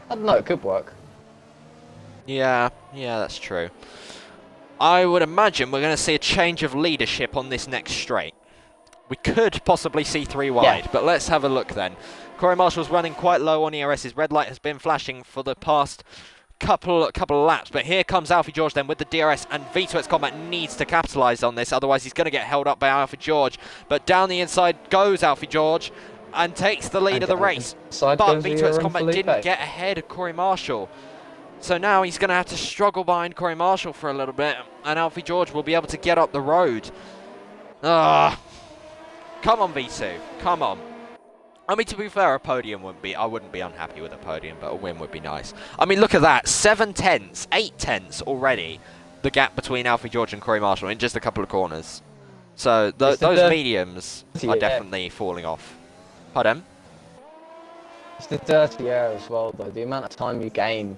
I don't know, it could work. Yeah, that's true. I would imagine we're going to see a change of leadership on this next straight. We could possibly see 3 wide, but let's have a look then. Corey Marshall's running quite low on ERS. His red light has been flashing for the past couple of laps, but here comes Alfie George then with the DRS, and V2X Combat needs to capitalise on this, otherwise he's going to get held up by Alfie George. But down the inside goes Alfie George and takes the lead of the race. But V2X Combat didn't get ahead of Corey Marshall. So now he's going to have to struggle behind Corey Marshall for a little bit, and Alfie George will be able to get up the road. Come on, V2. Come on. I mean, to be fair, a podium wouldn't be. I wouldn't be unhappy with a podium, but a win would be nice. I mean, look at that. 7 tenths, 8 tenths already. The gap between Alfie George and Corey Marshall in just a couple of corners. So those mediums are definitely falling off. Pardon? It's the dirty air as well, though. The amount of time you gain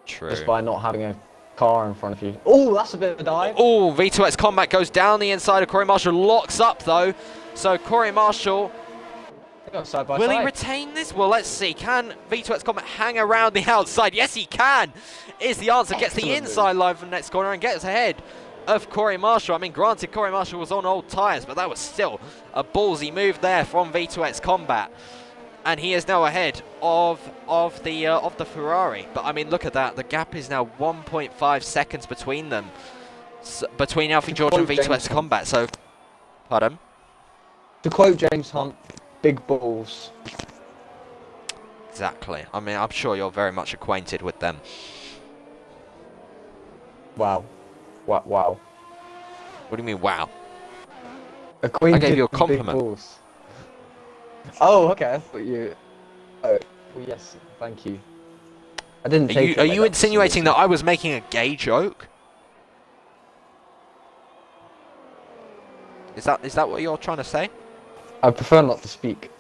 just by not having a car in front of you. Oh, that's a bit of a dive. Oh, V2X Combat goes down the inside of Corey Marshall. Locks up, though. So Corey Marshall... Side by Will side. he retain this? Well, let's see. Can V2X Combat hang around the outside? Yes, he can. Is the answer. Gets the inside line from the next corner and gets ahead of Corey Marshall. I mean, granted, Corey Marshall was on old tyres, but that was still a ballsy move there from V2X Combat. And he is now ahead of the Ferrari. But, I mean, look at that. The gap is now 1.5 seconds between them. Between Alfie George and V2X Combat. So, pardon? To quote James Hunt, big balls. Exactly. I mean, I'm sure you're very much acquainted with them. Wow. Wow. What do you mean, wow? Acquainted I gave you a with compliment. big balls. Oh, okay. I thought you... Oh, well, yes. Thank you. I didn't take Are you insinuating that I was making a gay joke? Is that what you're trying to say? I prefer not to speak.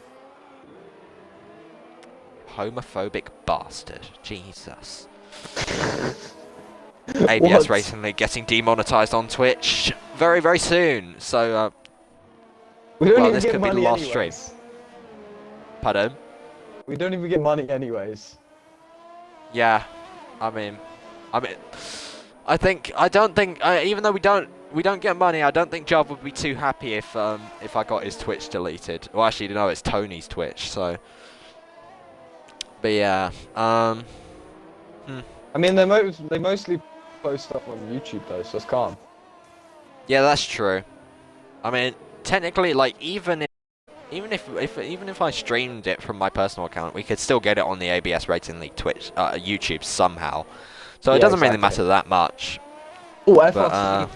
Homophobic bastard. Jesus. ABS recently getting demonetized on Twitch very, very soon. So, we don't well, even this get could be the money last stream. anyways. Pardon? We don't even get money anyways. Yeah. I mean, I don't think, even though we don't get money, I don't think Jav would be too happy if I got his Twitch deleted. Well, actually, no, it's Tony's Twitch, so. But yeah, I mean, they mostly post stuff on YouTube though, so it's calm. Yeah, that's true. I mean, technically, like even if I streamed it from my personal account, we could still get it on the ABS Rating League Twitch, YouTube somehow. So it doesn't really matter that much. Oh, FRC,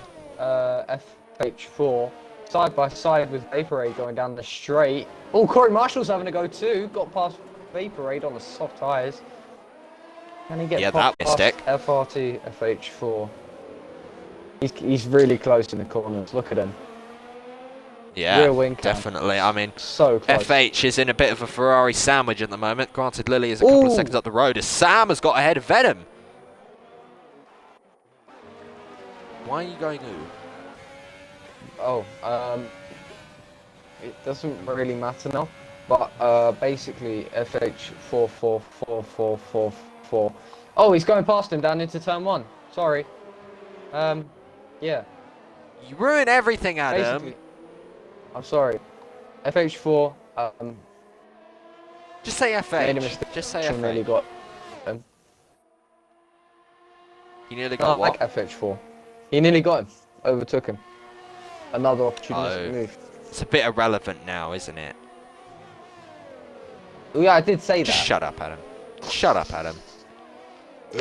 FH4, side by side with Vaporade going down the straight. Oh, Corey Marshall's having a go too. Got past Vaporade on the soft tyres. Can he get past FRT, FH4? He's really close in the corners. Look at him. Yeah, definitely. I mean, so close. FH is in a bit of a Ferrari sandwich at the moment. Granted, Lily is a couple of seconds up the road as Sam has got ahead of Venom. Why are you going ooh? Oh, it doesn't really matter now. But basically, FH4444444. Oh, he's going past him down into turn 1. Sorry. Yeah. You ruin everything, Adam. Basically, I'm sorry. FH4. Just say FH. Just say FH. Nearly got him. You nearly got what? Like FH4. He nearly got him. Overtook him. Another opportunistic move. It's a bit irrelevant now, isn't it? Yeah, I did say that. Just shut up, Adam. Shut up, Adam.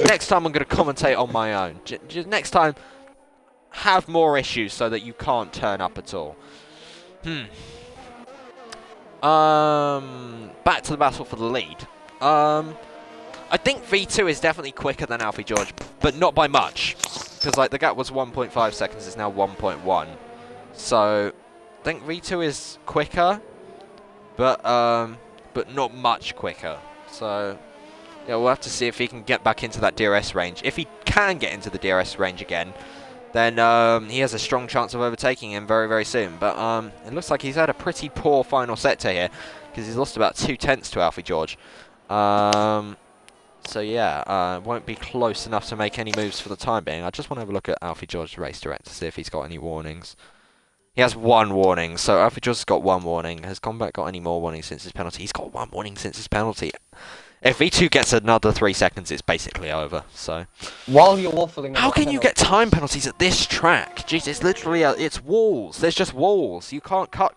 Next time I'm going to commentate on my own. Just next time, have more issues so that you can't turn up at all. Back to the battle for the lead. I think V2 is definitely quicker than Alfie George, but not by much. Because like the gap was 1.5 seconds, it's now 1.1. So I think V2 is quicker, but not much quicker. So yeah, we'll have to see if he can get back into that DRS range. If he can get into the DRS range again, then he has a strong chance of overtaking him very, very soon. But it looks like he's had a pretty poor final sector here, because he's lost about 2 tenths to Alfie George. So yeah, won't be close enough to make any moves for the time being. I just want to have a look at Alfie George's race direct to see if he's got any warnings. He has 1 warning, so Alfie George has got 1 warning. Has Combat got any more warnings since his penalty? He's got 1 warning since his penalty. If V2 gets another 3 seconds, it's basically over. So while you're waffling, how can you get time penalties at this track? Jeez, it's literally it's walls. There's just walls. You can't can't.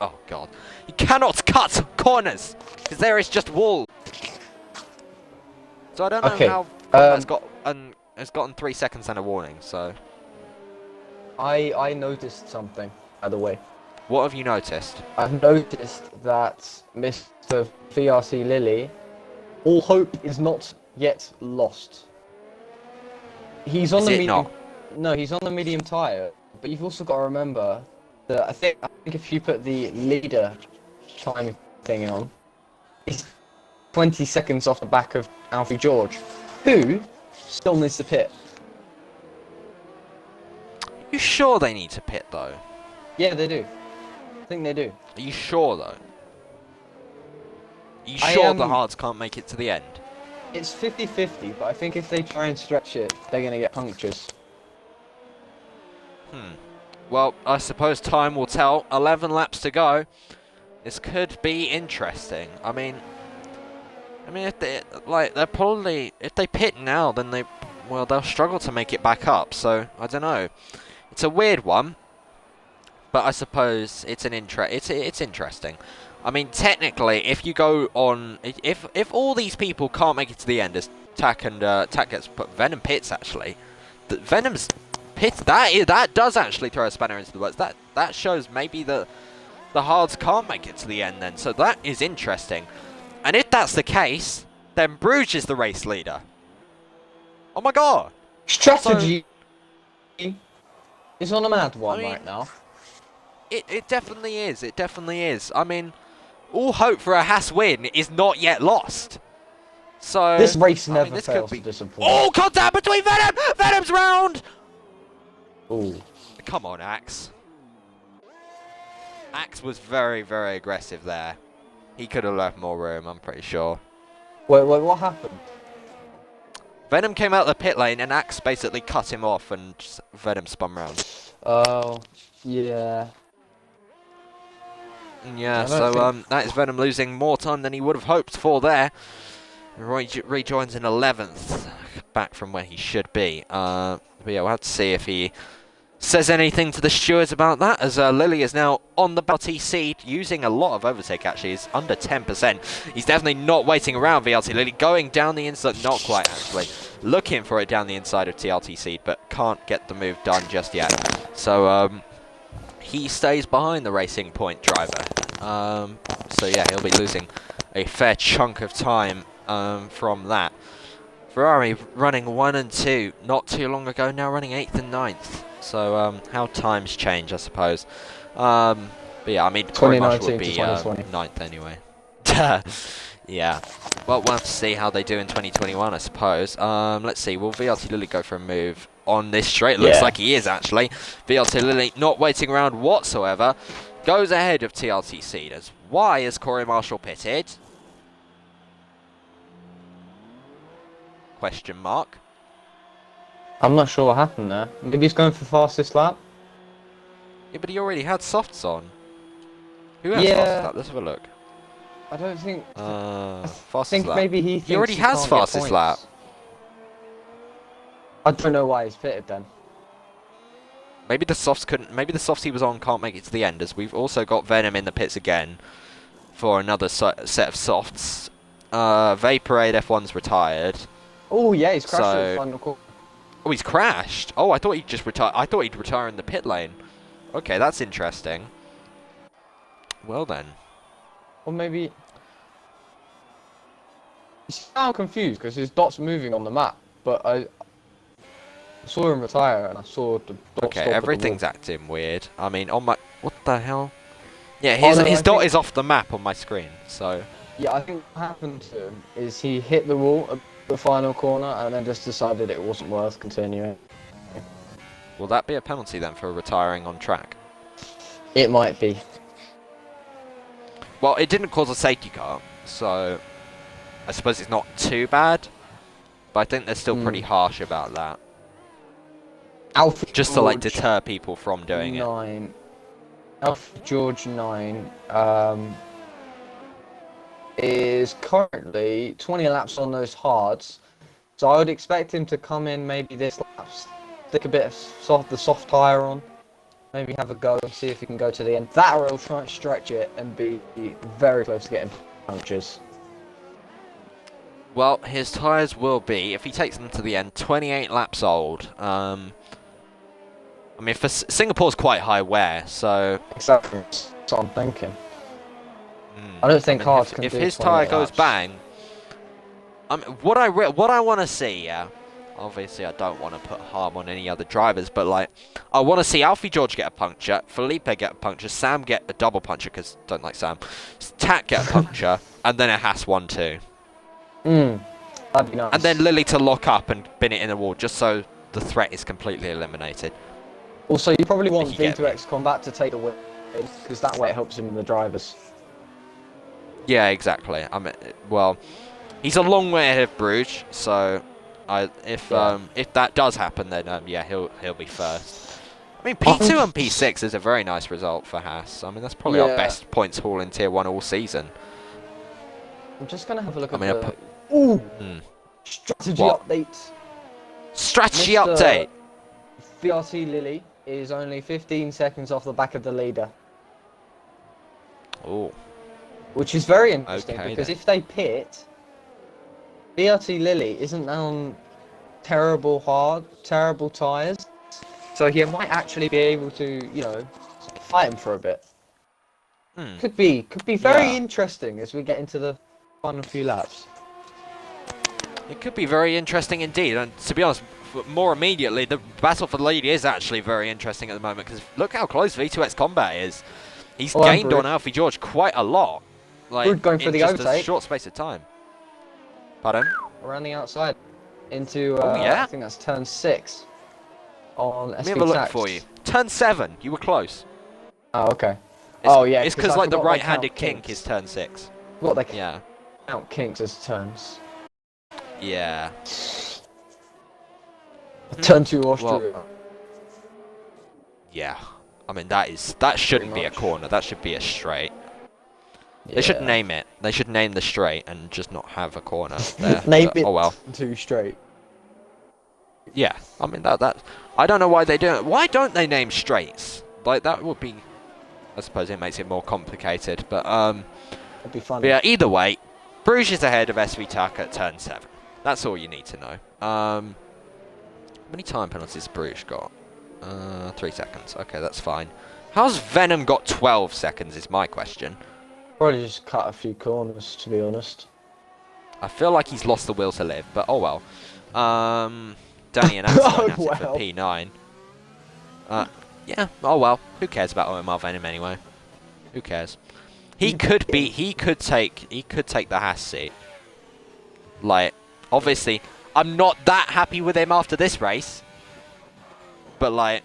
Oh god, you cannot cut corners because there is just walls. So I don't know how Combat's has gotten 3 seconds and a warning. So I noticed something, by the way. What have you noticed? I've noticed that Mr. VRC Lilly, all hope is not yet lost. He's on Is the it medium. not? No, he's on the medium tire. But you've also got to remember that I think if you put the leader time thing on, he's 20 seconds off the back of Alfie George, who still needs to pit. You sure they need to pit though? Yeah, they do. I think they do. Are you sure though? Are you sure the hards can't make it to the end? It's 50-50, but I think if they try and stretch it, they're going to get punctures. Well, I suppose time will tell. 11 laps to go. This could be interesting. I mean, if they're probably, if they pit now, then they'll struggle to make it back up. So I don't know. It's a weird one, but I suppose it's it's interesting. I mean, technically, if you go on, if all these people can't make it to the end, as Tack gets put, Venom pits actually. Venom's pit that does actually throw a spanner into the works. That shows maybe the hards can't make it to the end then. So that is interesting. And if that's the case, then Bruges is the race leader. Oh my god! Strategy is on a mad one right now. It definitely is. It definitely is. I mean, all hope for a Haas win is not yet lost. So this race never fails to disappoint. Oh, contact between Venom! Venom's round! Ooh. Come on, Axe. Axe was very, very aggressive there. He could have left more room, I'm pretty sure. Wait, what happened? Venom came out of the pit lane and Axe basically cut him off and Venom spun round. Oh, yeah. Yeah, so that is Venom losing more time than he would have hoped for there. Rejoins in 11th, back from where he should be. But yeah, we'll have to see if he says anything to the stewards about that, as Lilly is now on the VRT seat, using a lot of overtake actually. He's under 10%. He's definitely not waiting around VRT Lilly, going down the inside, not quite actually, looking for it down the inside of TRT seat, but can't get the move done just yet. So he stays behind the Racing Point driver. So yeah, he'll be losing a fair chunk of time from that. Ferrari running 1 and 2 not too long ago, now running 8th and 9th. So how times change, I suppose. But yeah, I mean, Corey Marshall would be 9th anyway. Yeah. Well, we'll have to see how they do in 2021, I suppose. Let's see. Will VRT Lilly go for a move on this straight? Looks like he is, actually. VRT Lilly not waiting around whatsoever. Goes ahead of TRT Cedars. Why is Corey Marshall pitted? Question mark. I'm not sure what happened there. Maybe he's going for fastest lap? Yeah, but he already had softs on. Who has fastest lap? Let's have a look. I don't think... fastest lap. Maybe he thinks he already has fastest lap. I don't know why he's pitted then. Maybe the softs couldn't. Maybe the softs he was on can't make it to the end, as we've also got Venom in the pits again for another set of softs. Vaporade F1's retired. Oh yeah, he's crashed at the final corner. Oh, he's crashed. Oh, I thought he'd just retire. I thought he'd retire in the pit lane. Okay, that's interesting. Well then. Or maybe... You sound confused because his dot's moving on the map, but I saw him retire and I saw the dot. Okay, everything's acting weird. I mean, on my... What the hell? Yeah, his dot is off the map on my screen, so... Yeah, I think what happened to him is he hit the wall at the final corner and then just decided it wasn't worth continuing. Will that be a penalty then for retiring on track? It might be. Well, it didn't cause a safety car, so I suppose it's not too bad, but I think they're still pretty harsh about that. Alfie just to like deter people from doing it. Alfie George 9 is currently 20 laps on those hards, so I would expect him to come in maybe this lap, stick a bit of the soft tyre on, maybe have a go and see if he can go to the end. That or he'll try and stretch it and be very close to getting punches. Well, his tyres will be, if he takes them to the end, 28 laps old. I mean, for Singapore's quite high wear, so Exactly. That's what I'm thinking. mm, I don't think mean, cars can if do his 28 tyre goes laps. bang, what I want to see, yeah. Obviously, I don't want to put harm on any other drivers, but like, I want to see Alfie George get a puncture, Felipe get a puncture, Sam get a double puncture because don't like Sam, Tack get a puncture, and then a Haas 1-2, That'd be nice. and then Lily to lock up and bin it in the wall, just so the threat is completely eliminated. Also, you probably want You get me. V2X Combat to take the win, because that way it helps him in the drivers. Yeah, exactly. I mean, well, he's a long way ahead of Bruges, so if that does happen, then yeah, he'll be first. I mean, P2 and P6 is a very nice result for Haas. I mean, that's probably our best points haul in Tier 1 all season. I'm just gonna have a look at mean, the strategy What? update. Strategy Mr. update. VRT Lily is only 15 seconds off the back of the leader, Oh, which is very interesting Okay, because then. if they pit, VRT Lily isn't on terrible tyres, so he might actually be able to, you know, fight him for a bit. Could be very Yeah. interesting as we get into the final few laps. It could be very interesting indeed. And to be honest, more immediately, the battle for the lead is actually very interesting at the moment because look how close V2X Combat is. He's gained on Alfie George quite a lot. Like, Brood going for in the just a overtake. short space of time. Pardon? Around the outside into, yeah? I think that's turn 6 on Let SV me have a look Tax. for you. Turn 7. You were close. Oh, okay. Yeah. It's I because like the forgot they right-handed count kink kinks. is turn 6. What they Yeah. count kinks as turns. Yeah. Turn 2 Austria. Yeah. I mean that shouldn't be a much. corner. That should be a straight. Yeah. They should name it. They should name the straight and just not have a corner there. Name But, it oh well. 2 straight. Yeah. I mean that I don't know why they do it. Why don't they name straights? Like that would be I suppose it makes it more complicated, but That'd be funny. But yeah, either way, Bruges is ahead of SV Tuck at turn 7. That's all you need to know. How many time penalties has Bruges got? 3 seconds. Okay, that's fine. How's Venom got 12 seconds is my question. Probably just cut a few corners, to be honest. I feel like he's lost the will to live, but oh well. Danny and Anselm Oh, it for well. P9. Yeah, oh well. Who cares about OMR Venom anyway? Who cares? He could take the Haas seat. Like, obviously, I'm not that happy with him after this race. But like,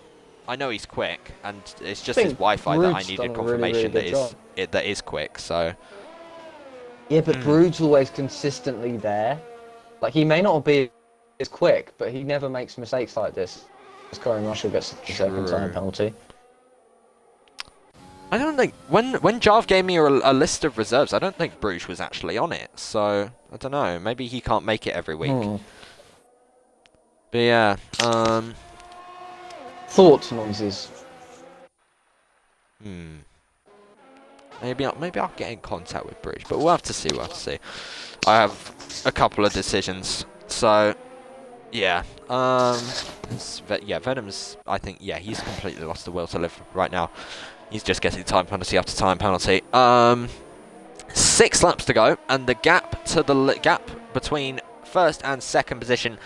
I know he's quick, and it's just his Wi-Fi that I Brood's needed done a confirmation really good that is quick. So Yeah, but Brood's always consistently there. Like, he may not be as quick, but he never makes mistakes like this. Scoring Russell gets the second time penalty. I don't think when Jarve gave me a list of reserves, I don't think Bruges was actually on it. So I don't know. Maybe he can't make it every week. But yeah. Thoughts, noises. Maybe I'll get in contact with Bruges, but we'll have to see. I have a couple of decisions. So yeah. Venom's. I think he's completely lost the will to live right now. He's just getting time penalty after time penalty. 6 laps to go, and the gap between first and second position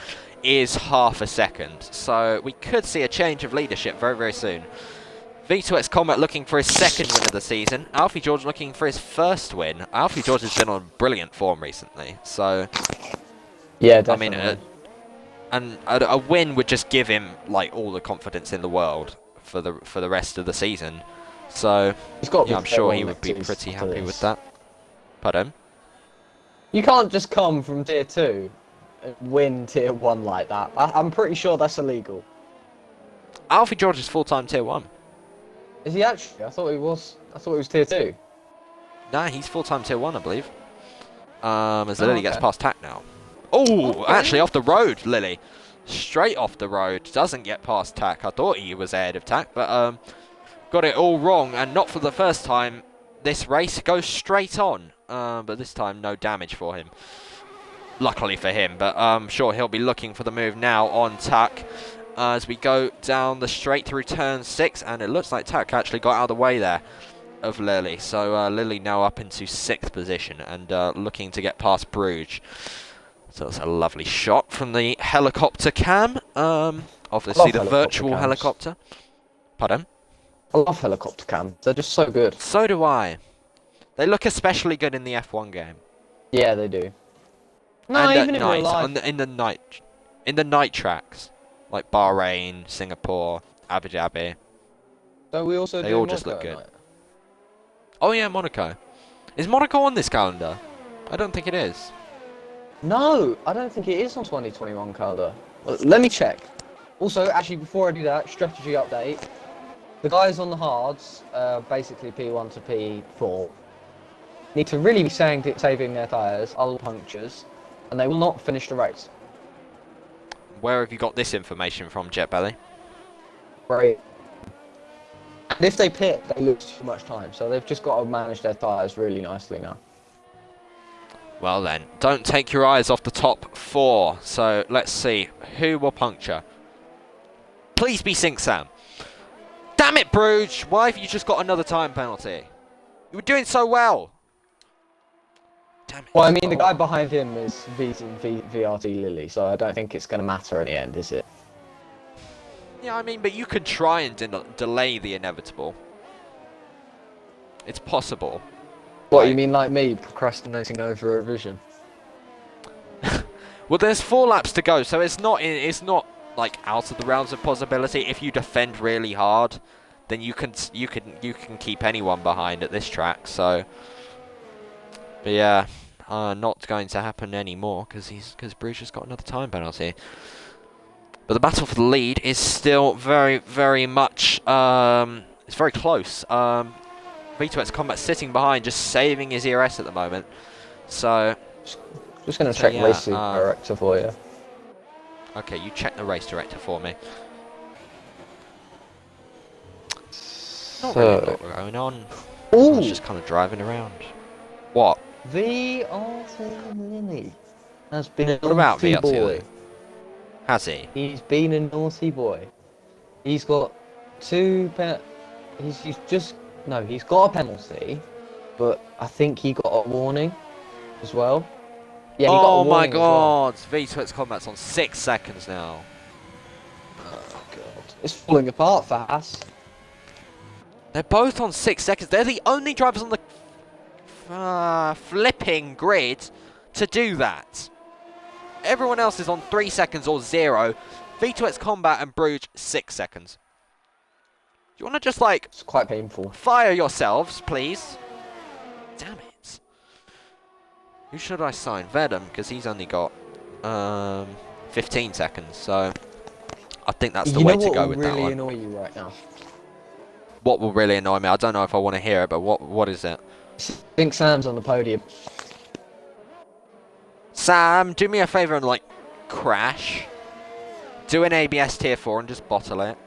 is half a second. So we could see a change of leadership very, very soon. V2X Combat looking for his second win of the season. Alfie George looking for his first win. Alfie George has been on brilliant form recently. So yeah, definitely. I mean, a win would just give him like all the confidence in the world for the rest of the season. So I'm sure he would be pretty happy with that. Pardon? You can't just come from tier 2 and win tier 1 like that. I'm pretty sure that's illegal. Alfie George is full-time tier 1. Is he actually? I thought he was tier 2. Nah, he's full-time tier 1, I believe. As Lily gets past Tack now. Oh, actually off the road, Lily. Straight off the road. Doesn't get past Tack. I thought he was ahead of Tack, but got it all wrong, and not for the first time this race. Goes straight on, but this time no damage for him. Luckily for him, but I'm sure he'll be looking for the move now on Tack. as we go down the straight through turn 6, and it looks like Tak actually got out of the way there of Lily. So Lily now up into 6th position and looking to get past Bruges. So it's a lovely shot from the helicopter cam. Obviously the virtual helicopter. Pardon? I love helicopter cams. They're just so good. So do I. They look especially good in the F1 game. Yeah, they do. No, and even at in real life. in the night tracks, like Bahrain, Singapore, Abu Dhabi. So we also They do all Monaco just look good. night. Oh yeah, Monaco. Is Monaco on this calendar? I don't think it is. No, I don't think it is on 2021 calendar. Well, let me check. Also, actually, before I do that, strategy update. The guys on the hards, basically P1 to P4, need to really be saving their tyres, other punctures, and they will not finish the race. Where have you got this information from, Jet Belly? Right. And if they pit, they lose too much time, so they've just got to manage their tyres really nicely now. Well then, don't take your eyes off the top 4. So let's see who will puncture. Please be Sink Sam. Damn it, Bruges! Why have you just got another time penalty? You were doing so well. Damn it. Well, I mean, the guy behind him is VRT Lily, so I don't think it's going to matter in the end, is it? Yeah, I mean, but you can try and delay the inevitable. It's possible. What, you mean like me, procrastinating over a revision? Well, there's 4 laps to go, so it's not like out of the realms of possibility. If you defend really hard, then you can keep anyone behind at this track. So, but yeah, not going to happen anymore because Bruges has got another time penalty. But the battle for the lead is still very, very much it's very close. V2X Combat sitting behind, just saving his ERS at the moment. So, just going to check race director for you. Okay, you check the race director for me. Not really a lot going on. I was just kind of driving around. What? VRT Lily has been a What about naughty VRT boy. Lily? Has he? He's been a naughty boy. He's got 2 he's got a penalty, but I think he got a warning as well. Yeah, he got a Oh my warning god! V2X Combat's on 6 seconds now. Oh god. It's falling apart for Haas. They're both on 6 seconds. They're the only drivers on the flipping grid to do that. Everyone else is on 3 seconds or 0. V2X Combat and Bruges 6 seconds. Do you want to just like... It's quite painful. Fire yourselves, please. Damn it. Who should I sign? Vedem, because he's only got 15 seconds, so I think that's the way to go with that one. What will really annoy you right now? What will really annoy me? I don't know if I want to hear it, but what is it? I think Sam's on the podium. Sam, do me a favour and, like, crash. Do an ABS tier 4 and just bottle it.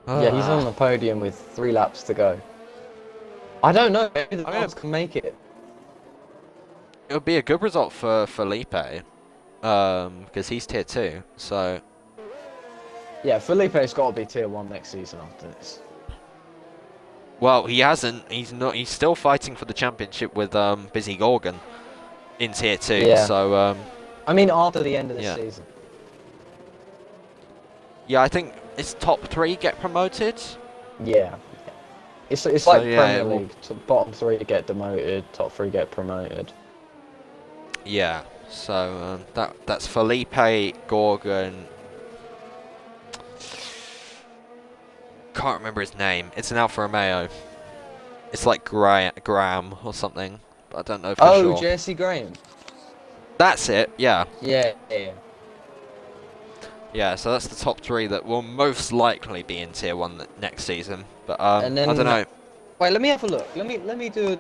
Yeah, he's on the podium with 3 laps to go. I don't know, maybe the Lance can make it. It would be a good result for Felipe, because he's tier 2, so... Yeah, Felipe's got to be tier 1 next season after this. Well, he hasn't. He's not. He's still fighting for the championship with Busy Gorgon in tier 2. Yeah. So I mean, after the end of this season. Yeah, I think it's top 3 get promoted. Yeah. It's like Premier League. Bottom 3 get demoted, top 3 get promoted. Yeah. So that's Felipe, Gorgon. Can't remember his name. It's an Alfa Romeo. It's like Graham or something, but I don't know for sure. Oh, Jesse Graham. That's it. Yeah. Yeah. Yeah. So that's the top 3 that will most likely be in tier 1 next season. But and then, I don't know. Wait, let me have a look. Let me do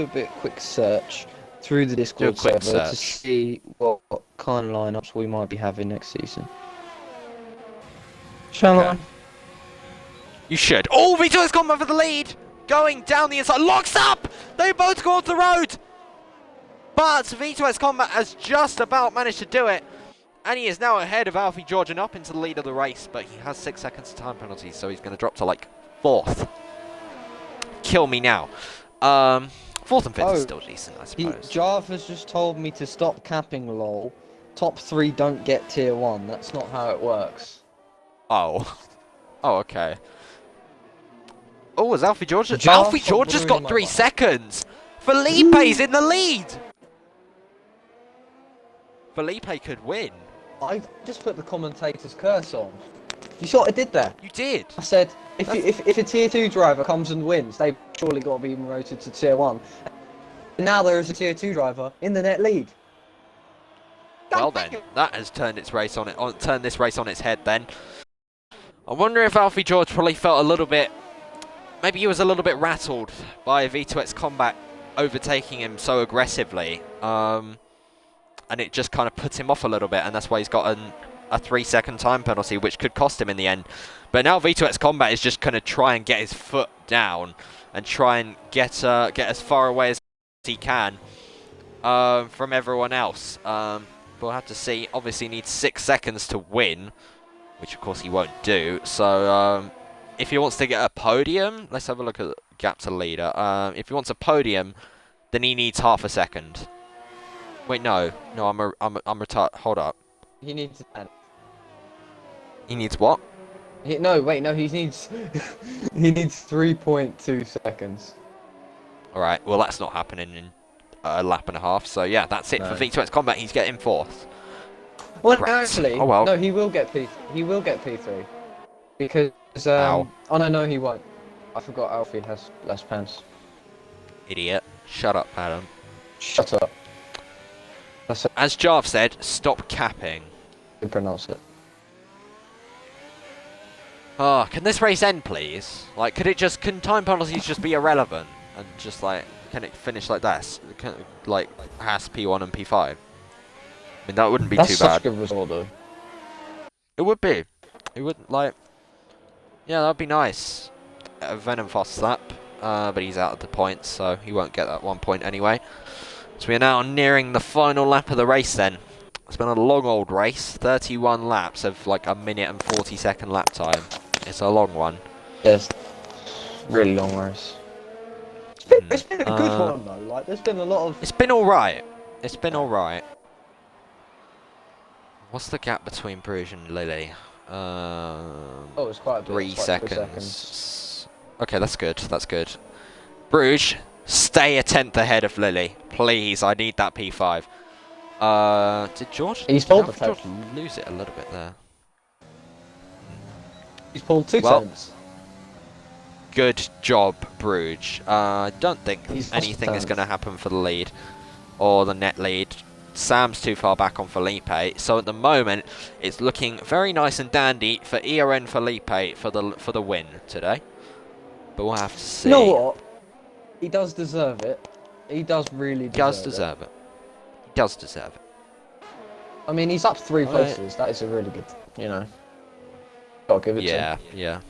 a bit quick search through the Discord server to see what kind of lineups we might be having next season. Shall I? You should. Oh, V2 has gone for the lead! Going down the inside. Locks up! They both go off the road! But V2X Combat has just about managed to do it. And he is now ahead of Alfie George and up into the lead of the race, but he has 6 seconds of time penalty, so he's going to drop to like 4th. Kill me now. 4th and 5th is still decent, I suppose. Jarv has just told me to stop capping, lol. Top 3 don't get tier 1. That's not how it works. Oh. Oh, okay. Oh, has Alfie George... Alfie George has got 3 seconds! Felipe's in the lead! Felipe could win. I just put the commentator's curse on. You saw what I did there? You did. I said, if a tier 2 driver comes and wins, they've surely got to be promoted to tier 1. And now there is a tier 2 driver in the net lead. Well then, that has turned its race on it. Turned this race on its head. Then, I wonder if Alfie George probably felt a little bit. Maybe he was a little bit rattled by V2X Combat overtaking him so aggressively, and it just kind of put him off a little bit, and that's why he's got a 3-second time penalty, which could cost him in the end. But now V2X Combat is just going to try and get his foot down and try and get as far away as he can from everyone else. We'll have to see. Obviously needs 6 seconds to win, which of course he won't do. So if he wants to get a podium, let's have a look at the gap to leader. If he wants a podium, then he needs half a second. Wait, no, I'm retarded. Hold up. He needs 10. He needs what? He needs he needs 3.2 seconds. All right. Well, that's not happening in a lap and a half. So yeah, that's it for V2X Combat. He's getting 4th. Well, Correct. actually, oh, well. No, he will get P3 because Ow. oh no, he won't. I forgot Alfie has less pants. Idiot. Shut up, Adam. Shut up. That's As Jarv said, stop capping. how you pronounce it. Oh, can this race end, please? Like, can time penalties just be irrelevant and just like, can it finish like this? Like Haas P1 and P5. I mean, that wouldn't be That's too such bad. a good result, though. It would be. It would like. Yeah, that'd be nice. Venom fast slap, but he's out of the points, so he won't get that 1 point anyway. So we are now nearing the final lap of the race. Then it's been a long old race, 31 laps of like a minute and 40-second lap time. It's a long one. Yes, really long race. It's been a good one though. Like, there's been a lot of. It's been all right. It's been all right. What's the gap between Bruges and Lily? Oh, it's quite a bit. 3 It's like 3 seconds. Okay, that's good. That's good. Bruges, stay a 10th ahead of Lily, please. I need that P5. Did George? He's pulled the George tenth. lose it a little bit there. He's pulled 2 Well, tenths. Good job, Bruges. I don't think He's lost anything is tenth. going to happen for the lead or the net lead. Sam's too far back on Felipe, so at the moment it's looking very nice and dandy for ERN Felipe for the win today. But we'll have to see. You know what? He does deserve it. He does really deserve it. He does deserve it. He does deserve it. I mean, he's up 3 Right. places. That is a really good, you know. Gotta give it to him.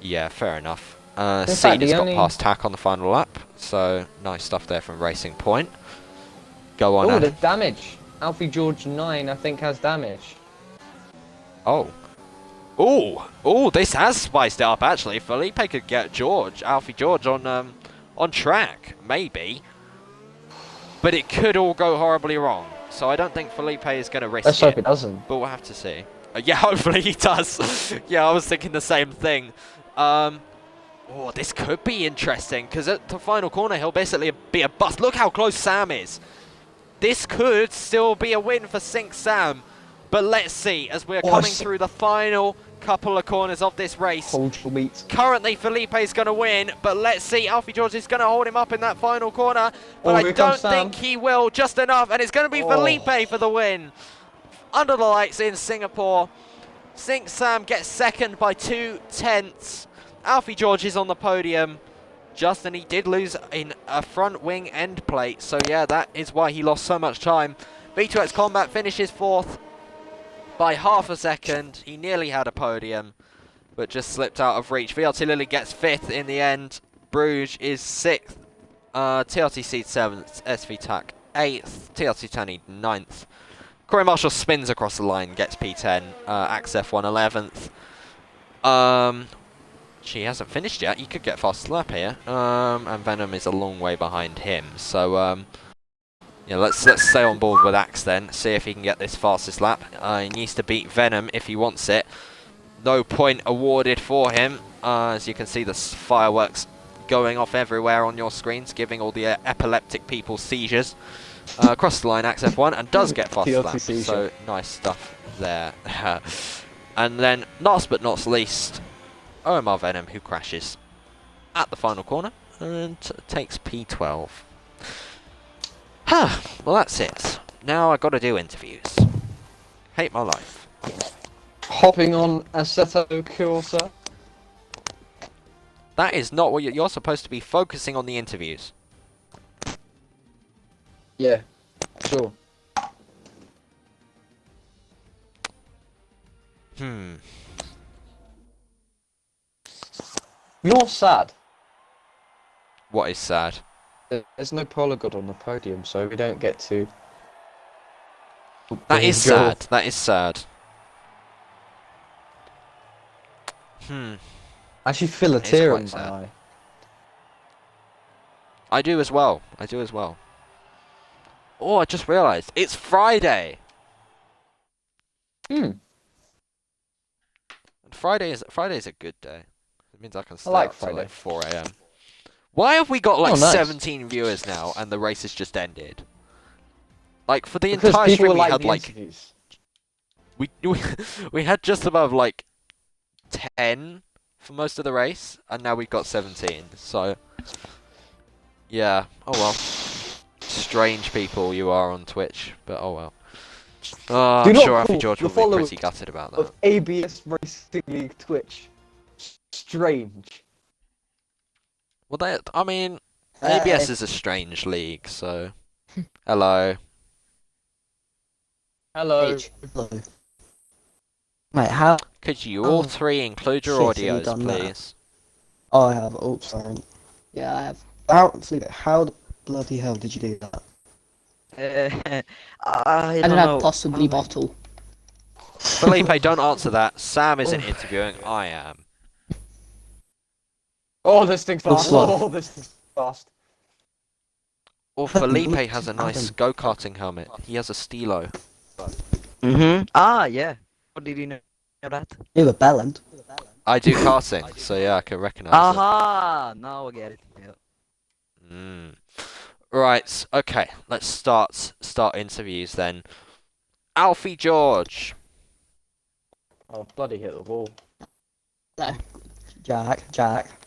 Yeah, fair enough. fact, Cedar's the got only- past Tack on the final lap, so nice stuff there from Racing Point. Go on, Oh, the Adam. damage. Alfie George 9, I think, has damage. Oh. Oh, this has spiced it up, actually. Felipe could get Alfie George on track, maybe. But it could all go horribly wrong. So I don't think Felipe is going to risk Let's hope it. it doesn't. But we'll have to see. Yeah, hopefully he does. Yeah, I was thinking the same thing. Oh, this could be interesting, because at the final corner, he'll basically be a bust. Look how close Sam is. This could still be a win for Sync Sam. But let's see, as we're coming through the final couple of corners of this race. Hold your meat. Currently, Felipe's going to win, but let's see. Alfie George is going to hold him up in that final corner, but Oh, I here don't comes Sam. think he will just enough, and it's going to be Oh. Felipe for the win. Under the lights in Singapore. Sync Sam gets second by 2 tenths. Alfie George is on the podium. Justin, he did lose in a front wing end plate, so yeah, that is why he lost so much time. V2X Combat finishes 4th by half a second. He nearly had a podium, but just slipped out of reach. VLT Lily gets 5th in the end. Bruges is 6th. TLT Seed 7th. SV TAC 8th. TLT Tanny 9th. Corey Marshall spins across the line, gets P10. Axe F1 11th. She hasn't finished yet. You could get fastest lap here. And Venom is a long way behind him. So, yeah, let's stay on board with Axe then. See if he can get this fastest lap. He needs to beat Venom if he wants it. No point awarded for him. As you can see, the fireworks going off everywhere on your screens, giving all the epileptic people seizures. Across the line, Axe F1, and does get fastest lap. So, nice stuff there. And then, last but not least, OMR Venom, who crashes at the final corner and takes P12. Well, that's it. Now I gotta do interviews. Hate my life. Hopping on Assetto Corsa. That is not what you're supposed to be focusing on the interviews. Yeah, sure. You're sad. What is sad? There's no Polygod on the podium, so we don't get to... That is sad. That is sad. I actually feel a tear in my eye. I do as well. I do as well. Oh, I just realised. It's Friday! And Friday's a good day. It means I can stay up till like 4 AM. Why have we got like 17 viewers now and the race has just ended? Like for the entire stream we had like we had just above like 10 for most of the race, and now we've got 17. So yeah, oh well. Strange people you are on Twitch, but oh well. I'm sure Alfie George will be pretty gutted about that. Of ABS Racing League Twitch. Strange. Well, I mean, ABS is a strange league, so... Hello. Hello. Hello. Wait, how... Could you all three include your audios, please? Oh, I have. Oh, sorry. Yeah, I have. How the bloody hell did you do that? I don't know. Possibly bottle. Felipe, don't answer that. Sam isn't interviewing, I am. Oh, this thing's fast. Oh, this thing's fast. Or Felipe has a nice go-karting helmet. He has a stilo. Ah, yeah. What did you know that? You have a bellend. I do karting, so yeah, I can recognise it. Aha! Now I get it. Yeah. Right, okay. Let's start interviews then. Alfie George. Oh, bloody hit the wall. No. Jack.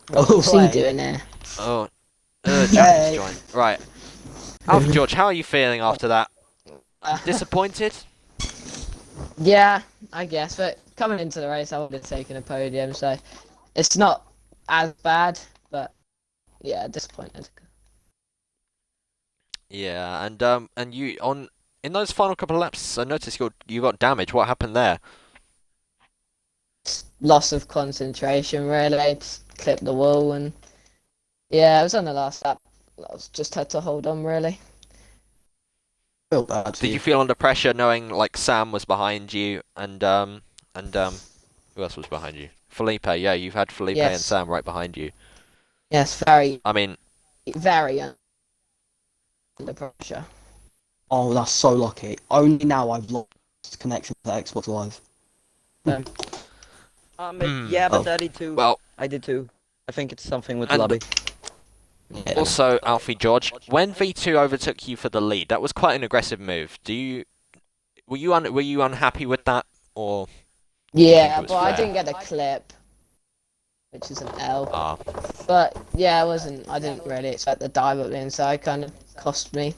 What's he doing there? Oh, Jack's joined. Right. Alfie George, how are you feeling after that? Disappointed? Yeah, I guess. But coming into the race, I would have taken a podium, so it's not as bad. But yeah, disappointed. Yeah, and you in those final couple of laps, I noticed you got damage. What happened there? Loss of concentration, really. Just clipped the wall, and yeah, it was on the last lap. I just had to hold on, really. Feel bad. Did you feel under pressure knowing like Sam was behind you and who else was behind you? Felipe, yeah, you've had Felipe and Sam right behind you. Yes, very. I mean, very under pressure. Oh, that's so lucky. Only now I've lost connection to Xbox Live. Yeah, but I did too. Well, I did too. I think it's something with the lobby. Yeah. Also, Alfie George, when V2 overtook you for the lead, that was quite an aggressive move. Were you unhappy with that, or? Yeah, but I didn't get a clip, which is an L. But yeah, I didn't really expect the dive up the inside, kind of cost me.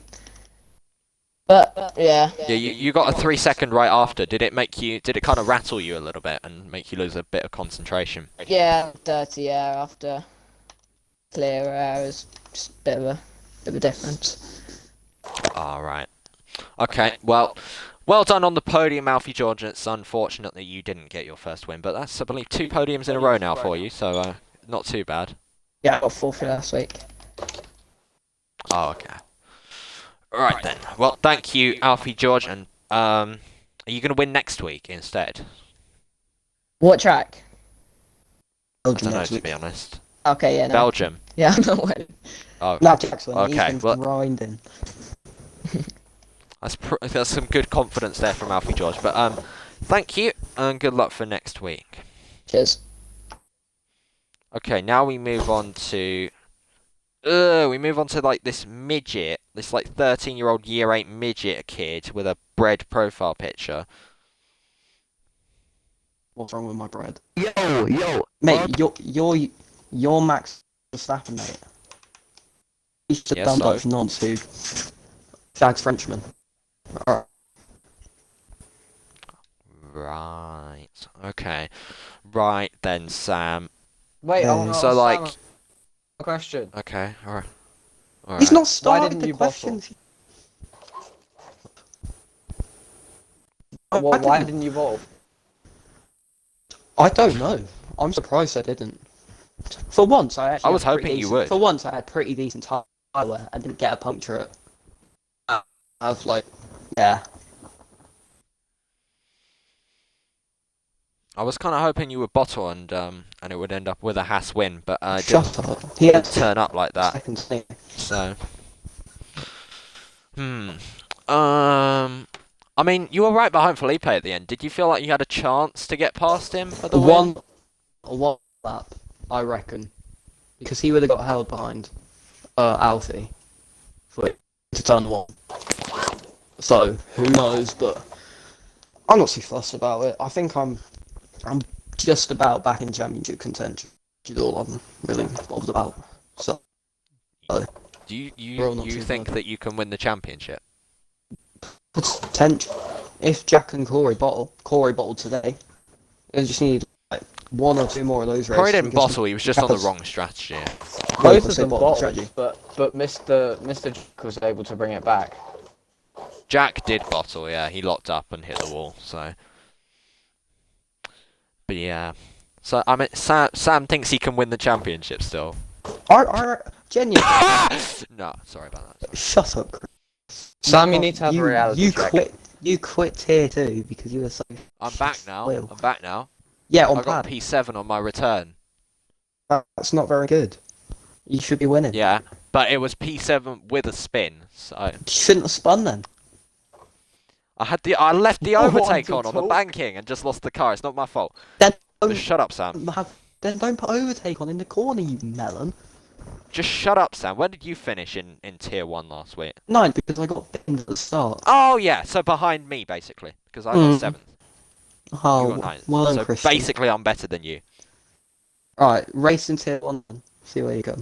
But yeah. Yeah, you got a 3-second right after. Did it kind of rattle you a little bit and make you lose a bit of concentration? Yeah, dirty air after clear air is just a bit of a difference. Alright. Okay, well done on the podium, Alfie George. It's unfortunate that you didn't get your first win, but that's, I believe, 2 podiums in a row now for you, so not too bad. Yeah, I got 4th last week. Oh, okay. Right then. Well, thank you, Alfie George, and Are you going to win next week instead? What track? I Belgium don't know, next to week. be honest. Okay, yeah, no. Belgium. Yeah, I'm not winning. Oh, No, Jackson, he's okay. been Well, grinding. that's some good confidence there from Alfie George. But thank you and good luck for next week. Cheers. Okay, now we move on to like this midget, this like 13-year-old year 8 midget kid with a bread profile picture. What's wrong with my bread? Yo, Mate, you're Max Verstappen, mate. He's just Yeah, done so? Dutch nonce who shags Frenchman. Alright. Right. Okay. Right then, Sam. Wait, I want to So ask like, Sam a question. okay, all He's right. not started didn't the you bottle? questions. Why didn't you vote? I don't know. I'm surprised I didn't. For once, I actually. I was had pretty hoping you decent- would. For once, I had pretty decent tire wear and didn't get a puncture. I was like, yeah. I was kind of hoping you would bottle and it would end up with a Haas win, but it Shut up. He had didn't turn up like that. second thing. So, I mean, you were right behind Felipe at the end. Did you feel like you had a chance to get past him for the win? One lap, I reckon, because he would have got held behind Alfie for it to turn one. So who knows? But I'm not too fussed about it. I think I'm just about back in championship contention, which is all I'm really bothered about. So Do We're all not you too think bad. that you can win the championship? potential. If Jack and Corey bottled today, they just need like one or two more of those races. Corey didn't because bottle. He was just on the because- wrong strategy. Both because of they them bottled bottled, strategy. but Mr. Jack was able to bring it back. Jack did bottle, yeah. He locked up and hit the wall, so. But yeah. So, I mean, Sam thinks he can win the championship still. I genuinely. No, sorry about that. Shut up, Chris. Sam, you need to have a reality you check. You quit tier 2 because you were so. I'm back now. Well. I'm back now. Yeah, I on got pad. P7 on my return. That's not very good. You should be winning. Yeah, but it was P7 with a spin, so. You shouldn't have spun then. I left the You want overtake to on the talk? banking and just lost the car. It's not my fault. Then Just shut up, Sam. then don't put overtake on in the corner, you melon. Just shut up, Sam. When did you finish in tier 1 last week? 9 because I got binned at the start. Oh, yeah, so behind me, basically. Because I got 7th. You Oh, got 9th. well done, So Christian. basically, I'm better than you. Alright, race in tier 1 then. See where you go.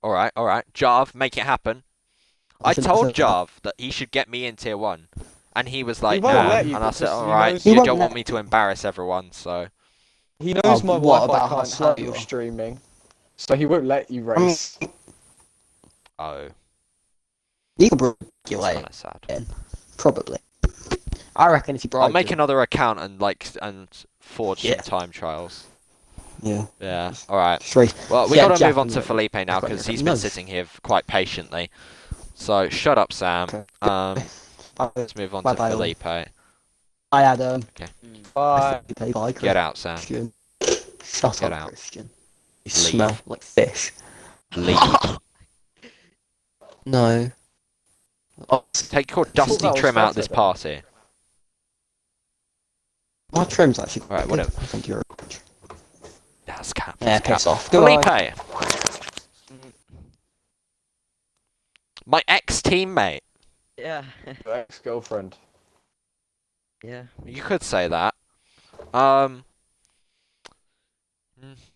Alright. Jarv, make it happen. I shouldn't told have said that. Jarv that he should get me in tier 1. And he was like, won't nah. let you And I said, because he alright, knows- He you won't don't let- want me to embarrass everyone, so. He knows Oh, my what Wi-Fi about how can't slow you handle are? streaming, so he won't let you race. Oh, You can break that's your way kind of sad. in. Probably. I reckon if you I'll bribed make him. another account and forge Yeah. some time trials. Yeah. Yeah, alright. Straight. Well, we Yeah, got to Jack move on and to Nick. Felipe now Jack and because Nick. he's been No. sitting here quite patiently. So shut up, Sam. Let's move on to Bye-bye, all. Felipe. Hi, Adam. Bye. Bye, Get out, Sam. Christian. Shut Get up, out. Christian. You Leave. smell like fish. Leave. No. Oh, Take your thought dusty that was trim out of better this then. party. my trim's actually. Alright, good. whatever. I think you're a bitch. That's cap. Yeah, That's cap. piss off. Felipe! Goodbye. My ex-teammate. Yeah. Your ex-girlfriend. Yeah. You could say that. I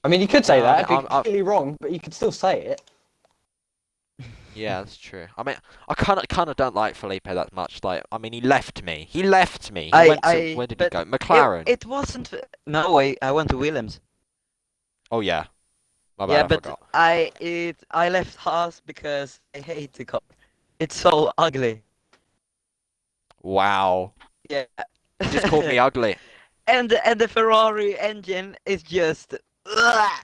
mean, you could say that. It'd be I'm- completely wrong, but you could still say it. Yeah, that's true. I mean, I kind of don't like Felipe that much. Like, I mean, he left me. He went to, where did he but go? McLaren. It wasn't. No, I went to Williams. Oh yeah. My bad, Yeah, I but forgot. I left Haas because I hate the car. It's so ugly. Wow. Yeah. You just called me ugly. And the Ferrari engine is just. Ugh.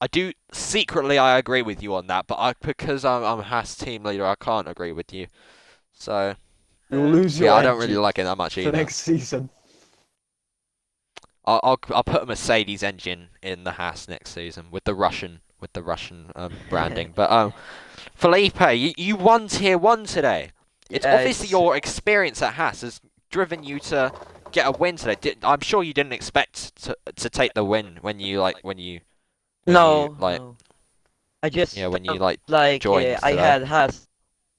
I do secretly I agree with you on that, but because I'm Haas team leader, I can't agree with you. So You'll lose your yeah, I don't really engine like it that much for either. next season. I'll put a Mercedes engine in the Haas next season with the Russian branding. But Felipe, you won Tier 1 today. It's Yeah, obviously your experience at Haas has driven you to get a win today. I'm sure you didn't expect to take the win when you no, like no. I just when you felt like joined I today. had Haas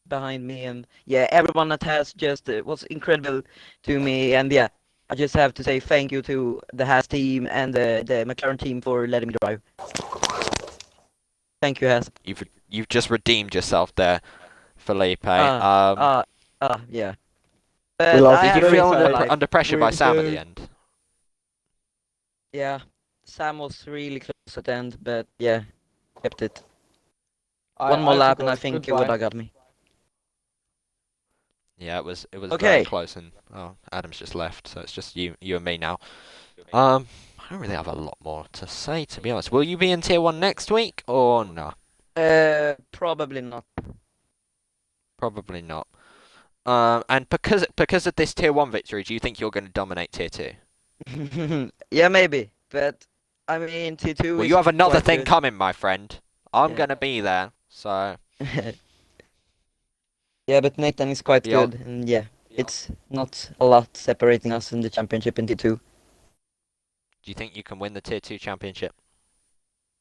behind me, and yeah, everyone at Haas just was incredible to me, and yeah, I just have to say thank you to the Haas team and the McLaren team for letting me drive. Thank you, Haas. You've just redeemed yourself there, Felipe. Yeah. We But love I Did you, you have feel reached my Felipe. life. under pressure by We Sam at do. the end? Yeah, Sam was really close at the end, but yeah, kept it. I One more have to lap, and go. I think you would Goodbye. have got me. Yeah, it was very Okay. close, and Adam's just left, so it's just you and me now. I don't really have a lot more to say, to be honest. Will you be in Tier 1 next week, or no? Probably not. Probably not. And because of this Tier 1 victory, do you think you're going to dominate Tier 2? Yeah, maybe, but I mean, T2 Well, is you have another quite thing good. coming, my friend. I'm Yeah. going to be there, so... Yeah, but Nathan is quite Yeah. good, and yeah, it's not a lot separating us in the championship in T2. Do you think you can win the Tier 2 championship?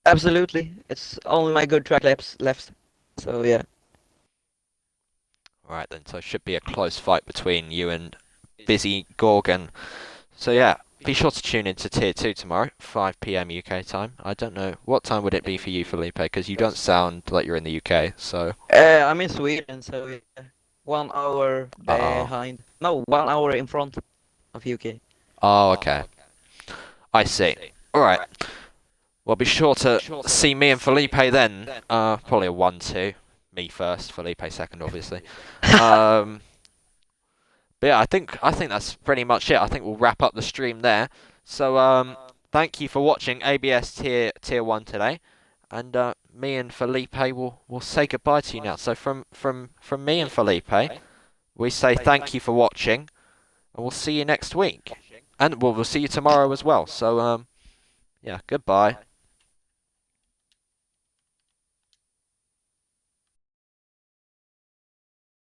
Absolutely, it's only my good track laps left, so yeah. Alright then, so it should be a close fight between you and Busy Gorgon. So yeah, be sure to tune in to Tier 2 tomorrow, 5 PM UK time. I don't know, what time would it be for you, Felipe? Because you don't sound like you're in the UK, so... I'm in Sweden, so yeah, 1 hour Oh. behind. No, 1 hour in front of UK. Oh, okay. I see. Alright. Well, be sure to see me and Felipe then. Probably a 1-2. Me first, Felipe second, obviously. But yeah, I think that's pretty much it. I think we'll wrap up the stream there. So thank you for watching ABS Tier 1 today, and me and Felipe will say goodbye to you now. So from me and Felipe, we say thank you for watching, and we'll see you next week, and we'll see you tomorrow as well. So yeah, goodbye.